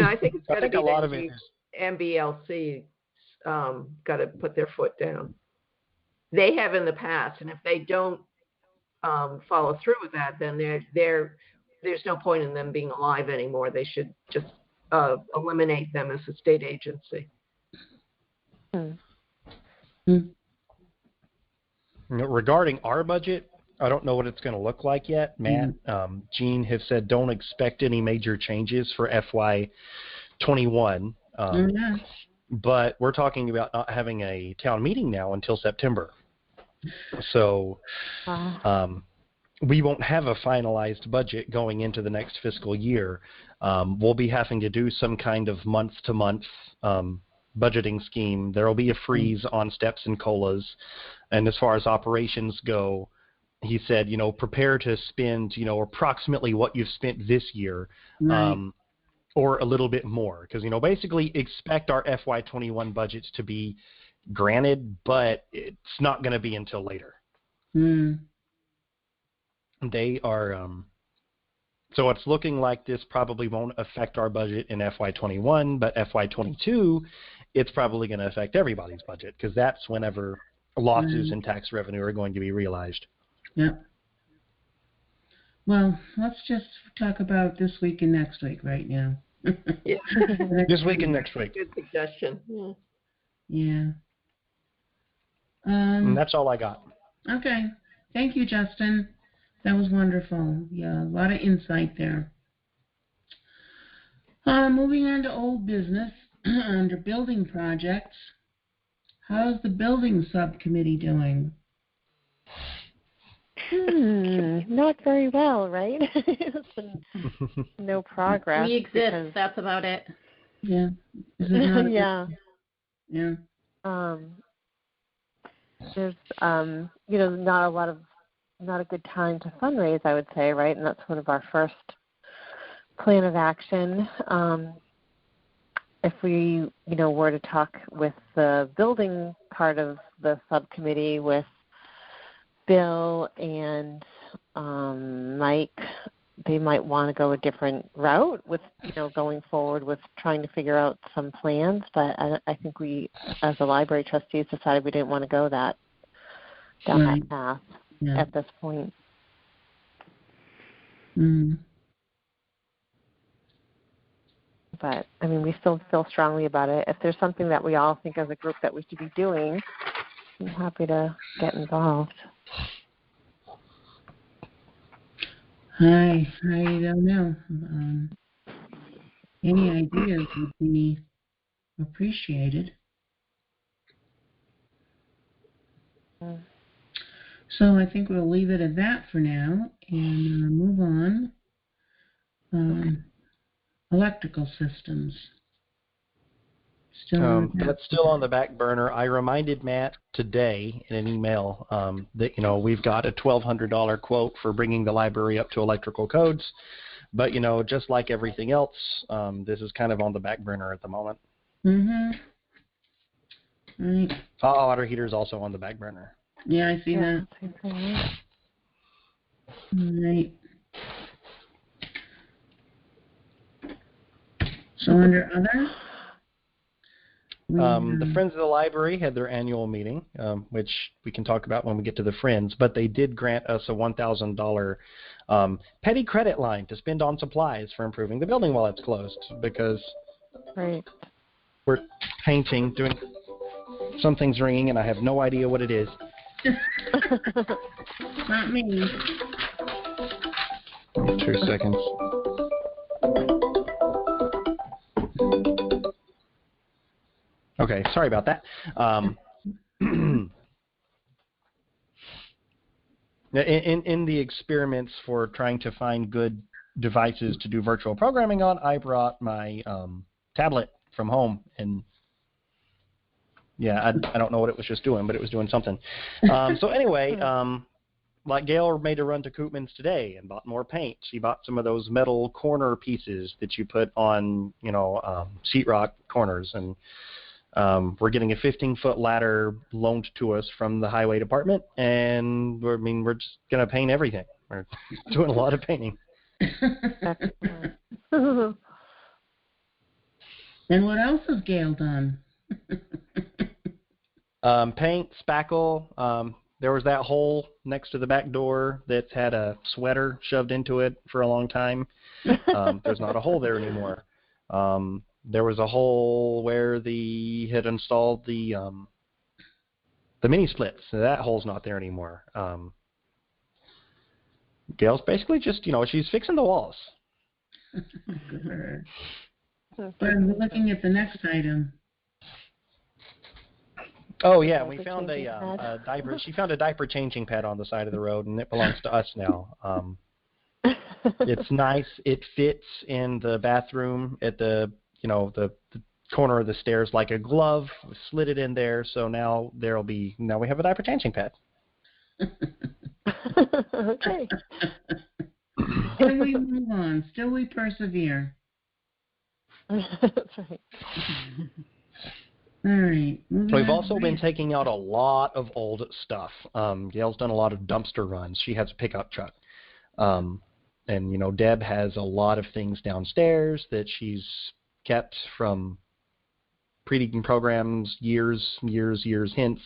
I think it's got to be a lot of it is MBLC got to put their foot down. They have in the past, and if they don't follow through with that, then there's no point in them being alive anymore. They should just eliminate them as a state agency. Regarding our budget, I don't know what it's going to look like yet. Matt, Gene have said don't expect any major changes for FY21. But we're talking about not having a town meeting now until September. So we won't have a finalized budget going into the next fiscal year. We'll be having to do some kind of month-to-month budgeting scheme. There will be a freeze on steps and COLAs. And as far as operations go, he said, prepare to spend, approximately what you've spent this year. Or a little bit more, because basically expect our FY21 budgets to be granted, but it's not going to be until later. They are so it's looking like this probably won't affect our budget in FY21, but FY22 it's probably going to affect everybody's budget, because that's whenever losses in tax revenue are going to be realized. Yep. Well, let's just talk about this week and next week right now. This week and next week. Good suggestion. Yeah. And that's all I got. Okay. Thank you, Justin. That was wonderful. Yeah, a lot of insight there. Moving on to old business under building projects. How's the building subcommittee doing? Not very well, right? No progress. We exist. That's about it. Yeah. Yeah. Yeah. Yeah. there's not a good time to fundraise, I would say, right? And that's sort of our first plan of action. If we, were to talk with the building part of the subcommittee with Bill and Mike, they might want to go a different route with, going forward with trying to figure out some plans. But I think we, as the library trustees, decided we didn't want to go down that path at this point. Mm. But, we still feel strongly about it. If there's something that we all think as a group that we should be doing, I'm happy to get involved. I don't know. Any ideas would be appreciated. Mm. So I think we'll leave it at that for now and move on. Electrical systems. That's still on the back burner. I reminded Matt today in an email that, we've got a $1,200 quote for bringing the library up to electrical codes. But, just like everything else, this is kind of on the back burner at the moment. Mm-hmm. Right. Hot water heater is also on the back burner. Yeah, I see that. Right. So under other? The Friends of the Library had their annual meeting, which we can talk about when we get to the Friends, but they did grant us a $1,000 petty credit line to spend on supplies for improving the building while it's closed, because we're painting, doing something's ringing, and I have no idea what it is. Not me. 2 seconds. Okay, sorry about that. In the experiments for trying to find good devices to do virtual programming on, I brought my tablet from home, and I don't know what it was just doing, but it was doing something. So anyway, like Gail made a run to Koopman's today and bought more paint. She bought some of those metal corner pieces that you put on, sheetrock corners, and we're getting a 15-foot ladder loaned to us from the highway department, and we're just going to paint everything. We're doing a lot of painting. And what else has Gail done? Paint, spackle. There was that hole next to the back door that's had a sweater shoved into it for a long time. There's not a hole there anymore. There was a hole where they had installed the mini splits. So that hole's not there anymore. Gail's basically just, she's fixing the walls. Good. We're looking at the next item. Oh yeah, we found a diaper. She found a diaper changing pad on the side of the road, and it belongs to us now. It's nice. It fits in the bathroom at the corner of the stairs like a glove. We slid it in there, so now we have a diaper changing pad. Okay. Still we move on. Still we persevere. That's right. All right. We've also been taking out a lot of old stuff. Gail's done a lot of dumpster runs. She has a pickup truck. And, Deb has a lot of things downstairs that she's kept from pre-teaching programs years hence.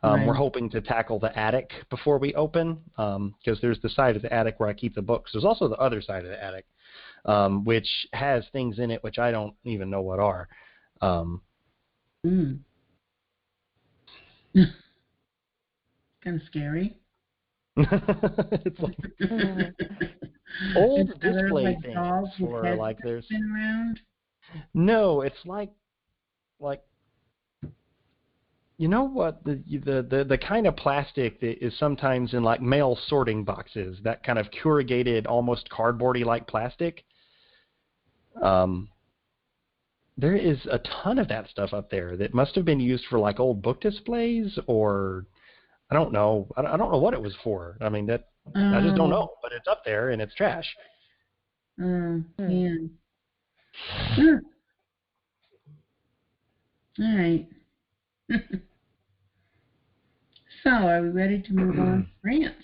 Right. We're hoping to tackle the attic before we open, because there's the side of the attic where I keep the books. There's also the other side of the attic, which has things in it which I don't even know what are. Kind of scary. It's like old display like things for like there's around. No, it's like you know what, the kind of plastic that is sometimes in like mail sorting boxes, that kind of corrugated, almost cardboardy like plastic. there is a ton of that stuff up there that must have been used for like old book displays, or I don't know. I don't know what it was for. I mean, that I just don't know. But it's up there and it's trash. Man. All right. So, are we ready to move on? Grants,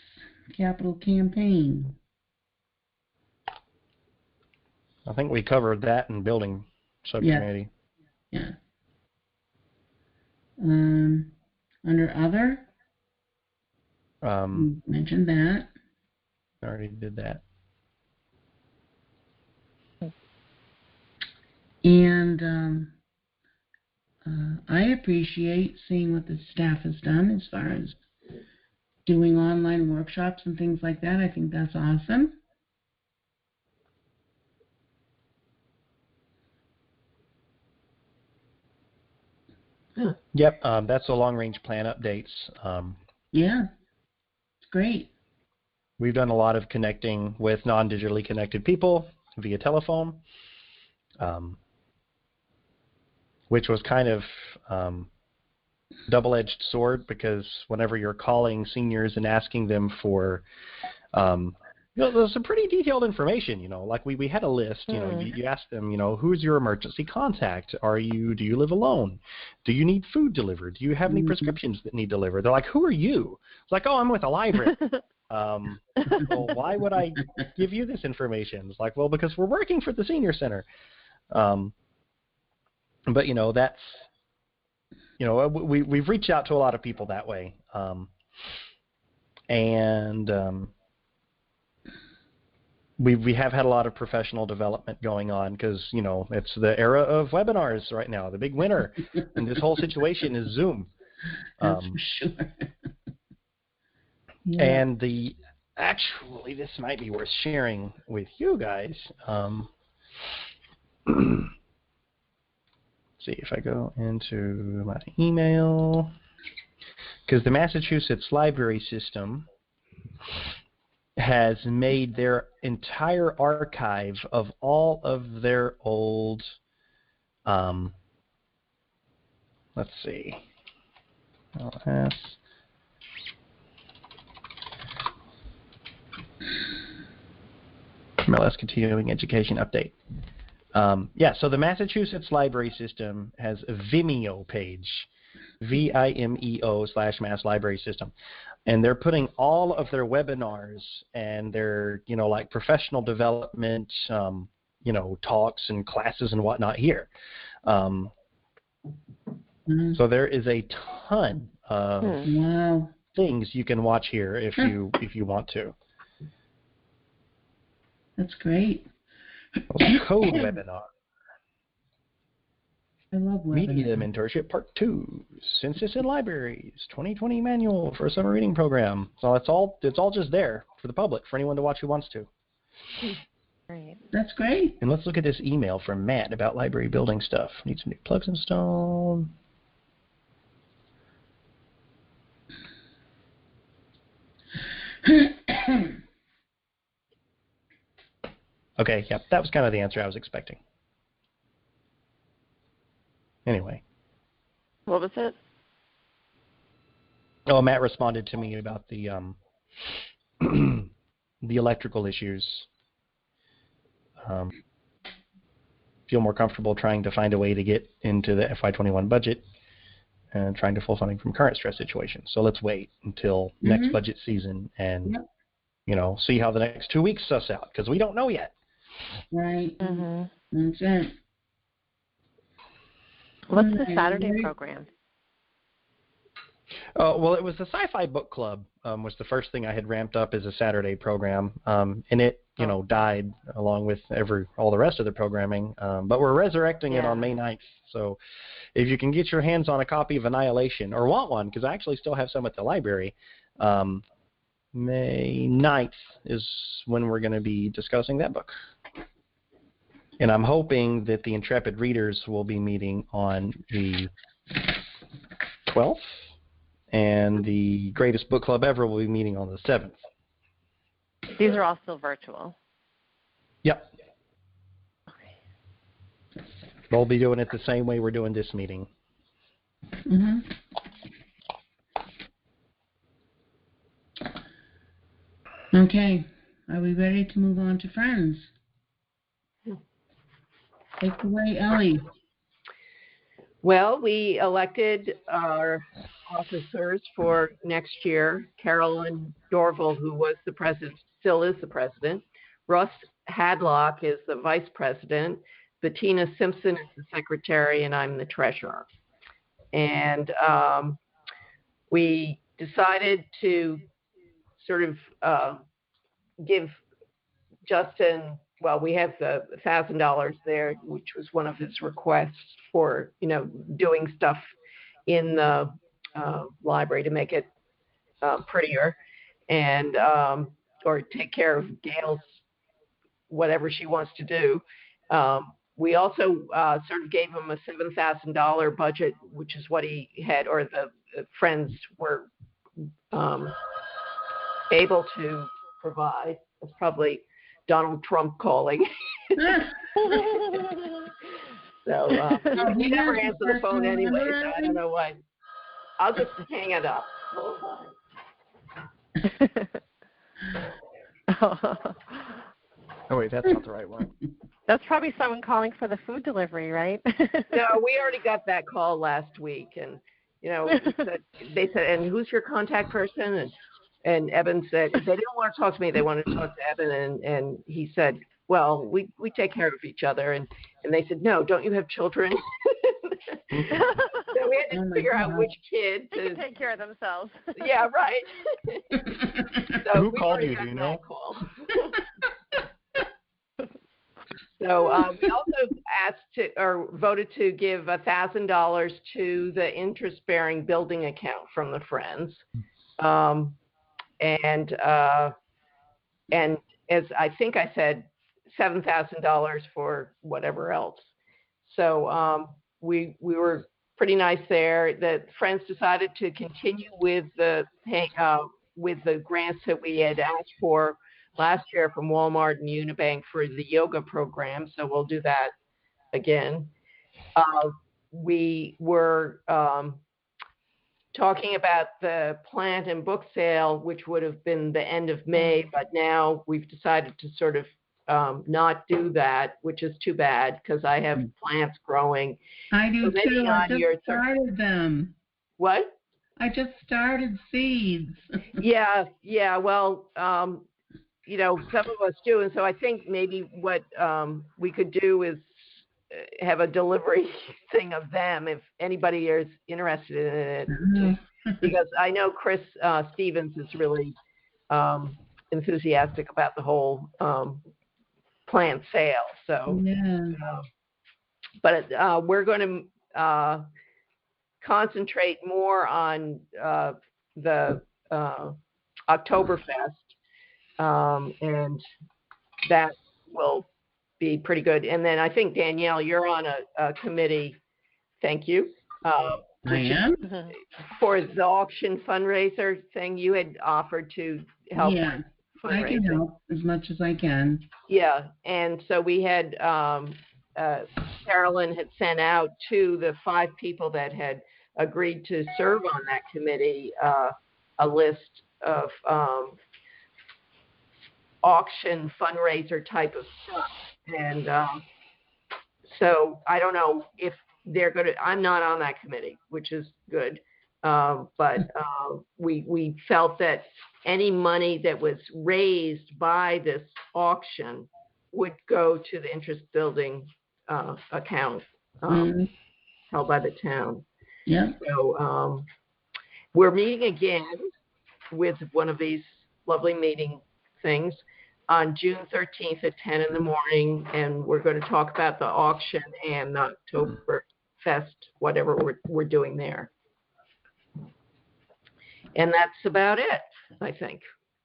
capital campaign. I think we covered that in building subcommittee. Yeah. Under other, you mentioned that. I already did that. And I appreciate seeing what the staff has done as far as doing online workshops and things like that. I think that's awesome. Yep, that's the long-range plan updates. Yeah, it's great. We've done a lot of connecting with non-digitally connected people via telephone, which was kind of double-edged sword, because whenever you're calling seniors and asking them for there's some pretty detailed information, like we had a list, you asked them, who's your emergency contact? Do you live alone? Do you need food delivered? Do you have any prescriptions that need delivered? They're like, who are you? It's like, oh, I'm with a library. Well, why would I give you this information? It's like, well, because we're working for the senior center. But, that's, we've reached out to a lot of people that way. We have had a lot of professional development going on because, it's the era of webinars right now. The big winner in this whole situation is Zoom. That's for sure. Yeah. And actually, this might be worth sharing with you guys. See if I go into my email, because the Massachusetts library system has made their entire archive of all of their old, let's see, LS. MLS Continuing Education Update. So the Massachusetts library system has a Vimeo page, Vimeo/Mass Library System. And they're putting all of their webinars and their, like professional development, talks and classes and whatnot here. So there is a ton of things you can watch here if you want to. That's great. Code webinar. I love webinars. Media Mentorship Part 2, Census in Libraries, 2020 Manual for a Summer Reading Program. So it's all just there for the public, for anyone to watch who wants to. Great. That's great. And let's look at this email from Matt about library building stuff. Need some new plugs installed. Okay, yep, that was kind of the answer I was expecting. Anyway. What was it? Oh, Matt responded to me about the the electrical issues. Feel more comfortable trying to find a way to get into the FY21 budget and trying to full funding from current stress situations. So let's wait until next budget season and see how the next 2 weeks suss out, because we don't know yet. Right. That's it. What's the Saturday program? Well, it was the Sci-Fi Book Club was the first thing I had ramped up as a Saturday program, and it died along with all the rest of the programming. But we're resurrecting it on May 9th. So if you can get your hands on a copy of Annihilation, or want one, because I actually still have some at the library, May 9th is when we're going to be discussing that book. And I'm hoping that the Intrepid Readers will be meeting on the 12th, and the Greatest Book Club Ever will be meeting on the 7th. These are all still virtual? Yep. Okay. We'll be doing it the same way we're doing this meeting. Mm-hmm. Okay, are we ready to move on to Friends? Take it away, Ellie. Well, we elected our officers for next year. Carolyn Dorval, who was the president, still is the president. Russ Hadlock is the vice president. Bettina Simpson is the secretary, and I'm the treasurer. And we decided to sort of give Justin, well, we have the $1,000 there, which was one of his requests for, doing stuff in the library to make it prettier and or take care of Gail's whatever she wants to do. We also sort of gave him a $7,000 budget, which is what he had, or the friends were able to provide. It's probably Donald Trump calling. So he never answers the phone anyway, so I don't know why. I'll just hang it up. Oh, wait, that's not the right one. That's probably someone calling for the food delivery, right? No, we already got that call last week, and they said, and who's your contact person? And Evan said they didn't want to talk to me; they wanted to talk to Evan, and he said, well, we take care of each other, and they said, no, don't you have children? So we had to figure out which kid to take care of themselves. Yeah, right. So who called you? Do you know? So we also voted to give $1,000 to the interest-bearing building account from the Friends, and as I think I said, $7,000 for whatever else. So we were pretty nice there. The Friends decided to continue with the grants that we had asked for last year from Walmart and Unibank for the yoga program, so we'll do that again. We were talking about the plant and book sale, which would have been the end of May, but now we've decided to sort of not do that, which is too bad because I have plants growing. I do too. I just started them. What? I just started seeds. Yeah. Well, some of us do, and so I think maybe what we could do is have a delivery thing of them if anybody is interested in it. Because I know Chris Stevens is really enthusiastic about the whole plant sale. So, but we're going to concentrate more on the Oktoberfest. And that will be pretty good. And then I think, Danielle, you're on a committee. Thank you. I am? For the auction fundraiser thing, you had offered to help. Yeah, I can help as much as I can. Yeah, and so we had, Carolyn had sent out to the 5 people that had agreed to serve on that committee a list of auction fundraiser type of stuff, and so I don't know if they're going to. I'm not on that committee, which is good, but we felt that any money that was raised by this auction would go to the interest building account held by the town. Yeah. So we're meeting again with one of these lovely meeting things on June 13th at 10 in the morning, and we're going to talk about the auction and the Oktoberfest, whatever we're doing there. And that's about it, I think.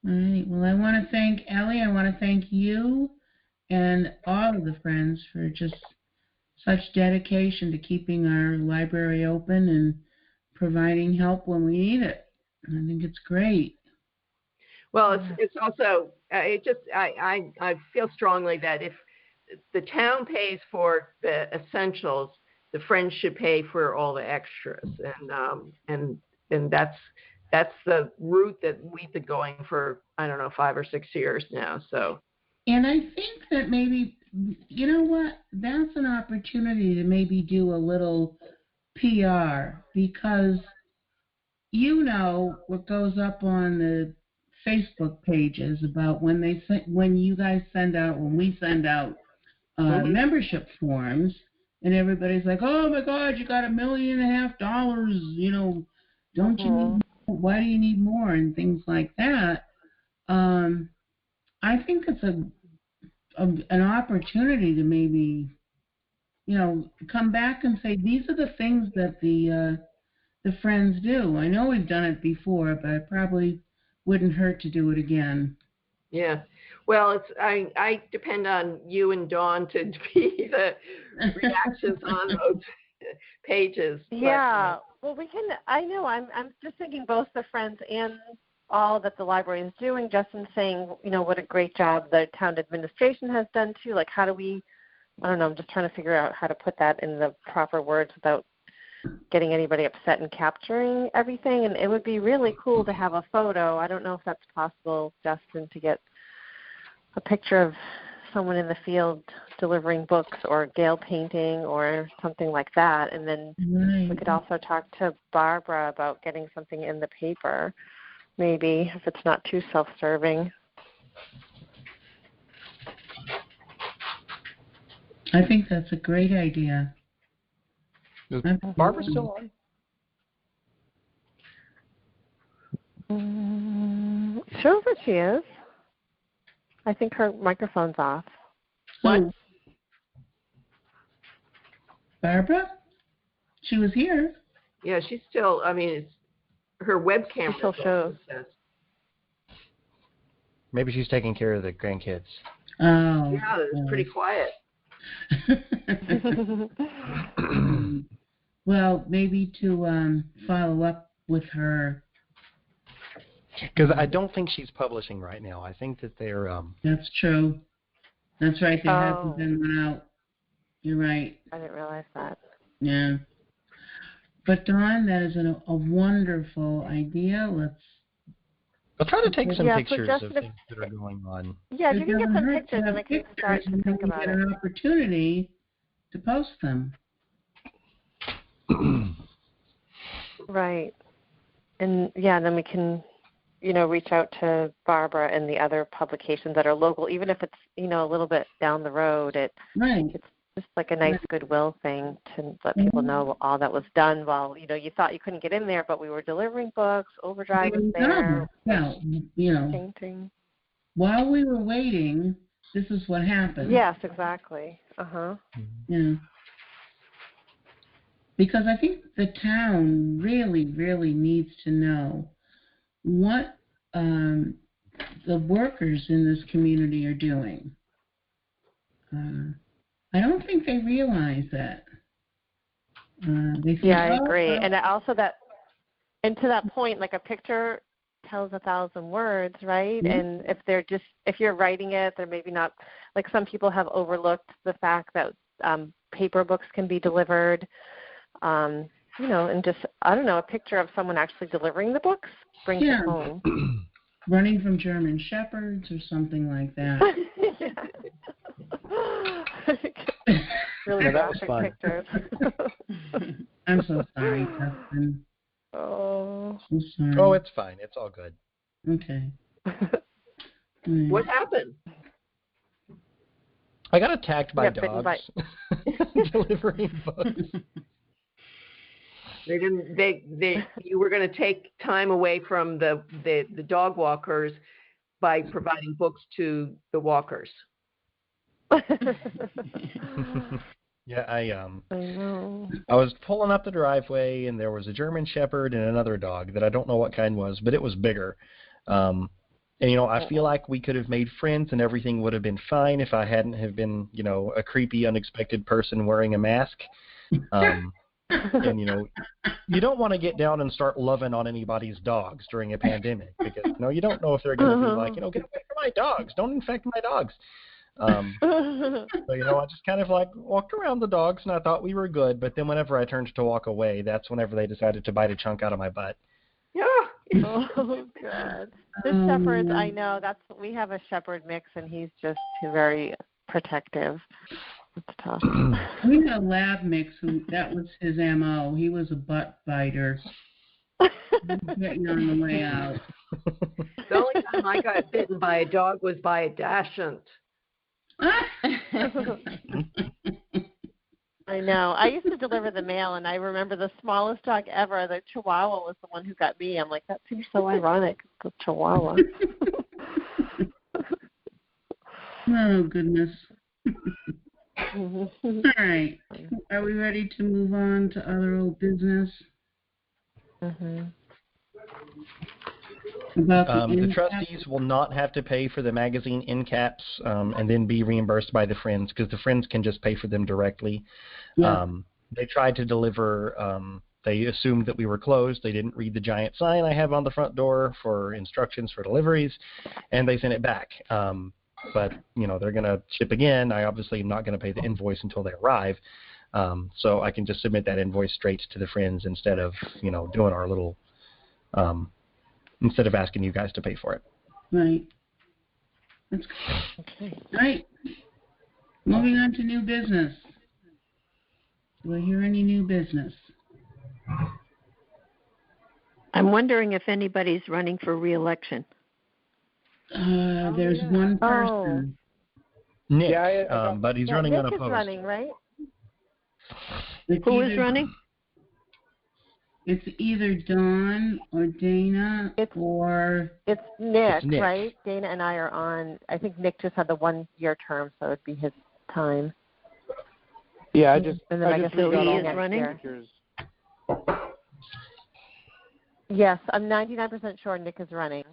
All right. Well, I want to thank Ellie. I want to thank you and all of the Friends for just such dedication to keeping our library open and providing help when we need it. I think it's great. Well, it's also I feel strongly that if the town pays for the essentials. The Friends should pay for all the extras, and that's the route that we've been going for, I don't know, 5 or 6 years now. So. And I think that maybe, you know what, that's an opportunity to maybe do a little PR, because you know what goes up on the Facebook pages about when we send out membership forms, and everybody's like, oh my God, you got $1.5 million, you know, don't you need, why do you need more, and things like that. I think it's an opportunity to maybe, you know, come back and say, these are the things that the Friends do. I know we've done it before, but it probably wouldn't hurt to do it again. Yeah. Well, I depend on you and Dawn to be the reactions on those pages. Yeah. Well, we can. I know. I'm just thinking both the Friends and all that the library is doing. Justin saying, you know, what a great job the town administration has done too. Like, how do we? I don't know. I'm just trying to figure out how to put that in the proper words without getting anybody upset and capturing everything. And it would be really cool to have a photo. I don't know if that's possible, Justin, to get a picture of someone in the field delivering books or Gail painting or something like that. And then we could also talk to Barbara about getting something in the paper, maybe, if it's not too self-serving. I think that's a great idea. Is Barbara still on? Shows that she is. I think her microphone's off. What? Barbara? She was here. Yeah, she's still, I mean, it's her webcam still shows. Maybe she's taking care of the grandkids. Oh. Yeah, it's pretty quiet. Well, maybe to follow up with her. Because I don't think she's publishing right now. I think that they're... That's true. That's right. There hasn't been one out. You're right. I didn't realize that. Yeah. But, Dawn, that is a wonderful idea. I'll try to take some pictures so of things that are going on. Yeah, if you can get some pictures, and I can start to think about it. Get an opportunity to post them. Right. And, yeah, then we can, you know, reach out to Barbara and the other publications that are local, even if it's, you know, a little bit down the road. It's just like a nice goodwill thing to let people know all that was done while, you know, you thought you couldn't get in there, but we were delivering books, Overdrive was there. Well, you know, painting. While we were waiting, this is what happened. Yes, exactly. Uh-huh. Yeah. Because I think the town really, really needs to know what the workers in this community are doing. I don't think they realize that. They think, I agree. And also and to that point, like a picture tells 1,000 words, right? Mm-hmm. And if you're writing it, they're maybe not, like some people have overlooked the fact that paper books can be delivered, you know, and just, I don't know, a picture of someone actually delivering the books brings it home. Running from German Shepherds or something like that. Really that was fun. Pictures. I'm so sorry, Justin. Oh. So sorry. Oh, it's fine. It's all good. Okay. What happened? I got attacked by dogs delivering books. They didn't. You were going to take time away from the dog walkers by providing books to the walkers. Yeah, I was pulling up the driveway, and there was a German Shepherd and another dog that I don't know what kind was, but it was bigger. And you know, I feel like we could have made friends, and everything would have been fine if I hadn't have been, you know, a creepy, unexpected person wearing a mask. And you know, you don't want to get down and start loving on anybody's dogs during a pandemic because, you know, you don't know if they're going to be like, you know, get away from my dogs, don't infect my dogs. So, I just kind of walked around the dogs, and I thought we were good. But then whenever I turned to walk away, that's whenever they decided to bite a chunk out of my butt. Yeah. Oh, God. The shepherds, I know. We have a shepherd mix, and he's just very protective. It's tough. We had a lab mix that was his MO. He was a butt biter. Getting on the way out. The only time I got bitten by a dog was by a dachshund. I know. I used to deliver the mail, and I remember the smallest dog ever, the Chihuahua, was the one who got me. I'm like, that seems so ironic, the Chihuahua. Oh, goodness. All right. Are we ready to move on to other old business? About the trustees will not have to pay for the magazine end caps and then be reimbursed by the Friends, because the Friends can just pay for them directly. Yeah. They tried to deliver. They assumed that we were closed. They didn't read the giant sign I have on the front door for instructions for deliveries, and they sent it back. But, they're going to ship again. I obviously am not going to pay the invoice until they arrive. So I can just submit that invoice straight to the Friends instead of, doing our little, instead of asking you guys to pay for it. Right. That's okay. All right. Moving on to new business. Do I hear any new business? I'm wondering if anybody's running for re-election. There's one person. Nick, but he's running Nick unopposed. Is running, right? Who is running? It's either Dawn or Dana or... It's Nick, it's Nick, right? Dana and I are on. I think Nick just had the 1-year term, so it'd be his time. Yeah, And then I guess he is next running? year. Yes, I'm 99% sure Nick is running.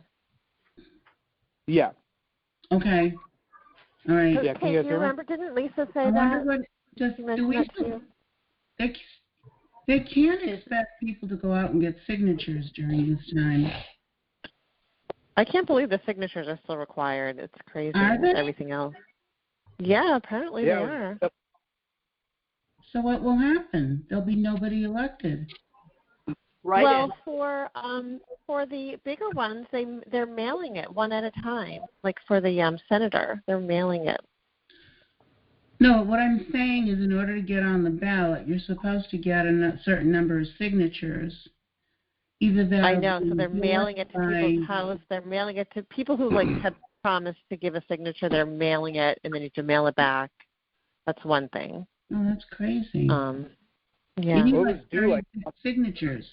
Yeah. Okay. All right. Yeah, Kate, do you remember? Didn't Lisa say I that? wonder they can't expect people to go out and get signatures during this time. I can't believe the signatures are still required. It's crazy Are with they? everything else. Yeah, apparently they are. So what will happen? There'll be nobody elected. Right. Well, for the bigger ones, they're mailing it one at a time. Like for the senator, they're mailing it. No, what I'm saying is in order to get on the ballot, you're supposed to get a certain number of signatures. Either that I know, so they're mailing it to people's house. They're mailing it to people who have promised to give a signature. They're mailing it, and they need to mail it back. That's one thing. Oh, that's crazy. Yeah. You need like 36 signatures.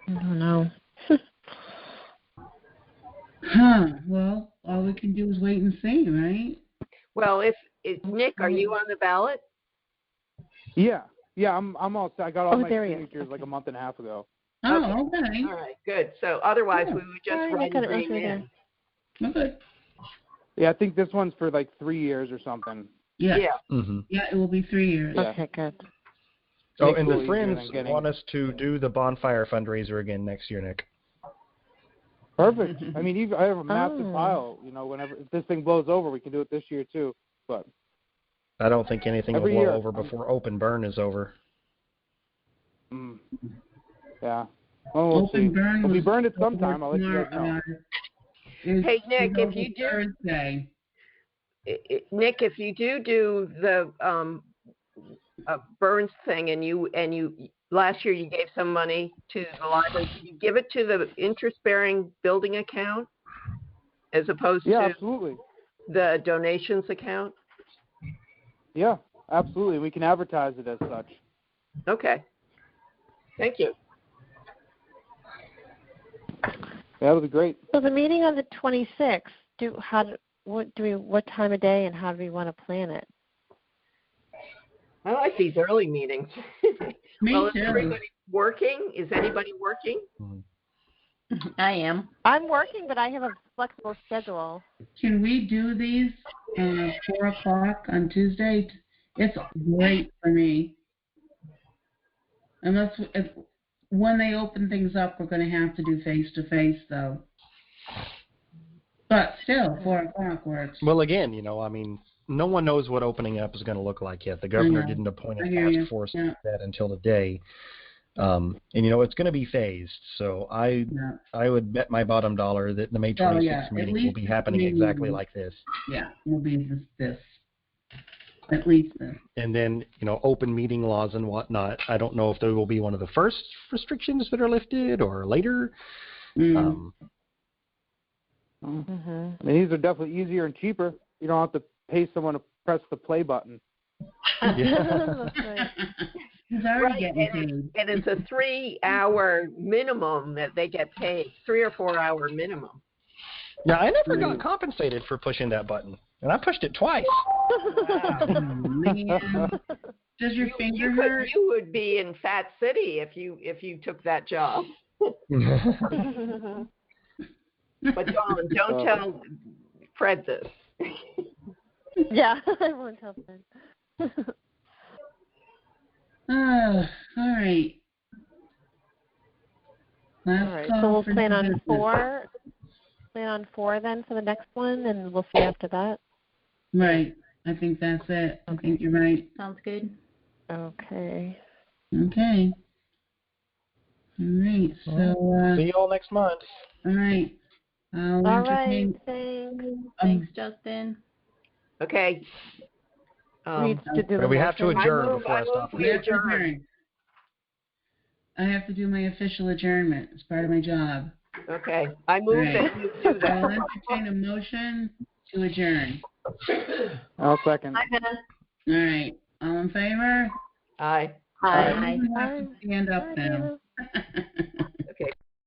I don't know. Huh. Well, all we can do is wait and see, right? Well, Nick, are you on the ballot? Yeah, I'm all set. I got all my there he is. signatures like a month and a half ago. Oh, okay. All right, good. So otherwise, we would just write his name in. Okay. Yeah, I think this one's for like 3 years or something. Yeah. Yeah. Mm-hmm. Yeah, it will be 3 years. Yeah. Okay, good. Oh, and the Friends want us to do the bonfire fundraiser again next year, Nick. Perfect. I mean, I have a massive pile. Whenever if this thing blows over, we can do it this year too. But I don't think anything will blow year. over before open burn is over. Yeah. Oh, we'll see. We'll be burned at some time. I'll let you guys know. Hey, Nick, if you do, Thursday. Nick, if you do the Burns thing, and you last year you gave some money to the library, did you give it to the interest-bearing building account as opposed to absolutely. the donations account? Yeah, absolutely. We can advertise it as such. Okay. Thank you. That would be great. So the meeting on the 26th. What time of day and how do we want to plan it? I like these early meetings. Me well, too. Is everybody working? Is anybody working? I am. I'm working, but I have a flexible schedule. Can we do these at 4 o'clock on Tuesday? It's great for me. Unless when they open things up, we're going to have to do face-to-face, though. But still, 4 o'clock works. Well, again, I mean, no one knows what opening up is going to look like yet. The governor didn't appoint a task force like that until today. And, it's going to be phased. So I would bet my bottom dollar that the May 26th meeting will be happening exactly like this. Yeah, will be this. At least this. And then, open meeting laws and whatnot. I don't know if there will be one of the first restrictions that are lifted or later. I mean, these are definitely easier and cheaper. You don't have to pay someone to press the play button. Yeah. He's already getting paid. And it's a 3-hour minimum that they get paid, 3 or 4 hour minimum. Yeah, I never got compensated for pushing that button, and I pushed it twice. Oh, man. Does your finger hurt? You would be in Fat City if you took that job. But don't tell Fred this. Yeah, I won't tell Fred. All right. All right, so we'll plan on 4. Plan on 4 then for the next one, and we'll see after that. Right. I think that's it. I think you're right. Sounds good. Okay. Okay. All right. So see you all next month. All right. All right. Thanks. Thanks, Justin. Okay. We have to adjourn before I stop. We have to adjourn. I have to do my official adjournment. It's part of my job. Okay. I move that you do that. I'll entertain a motion to adjourn. I'll second. All right. All in favor? Aye. Aye. Stand up now.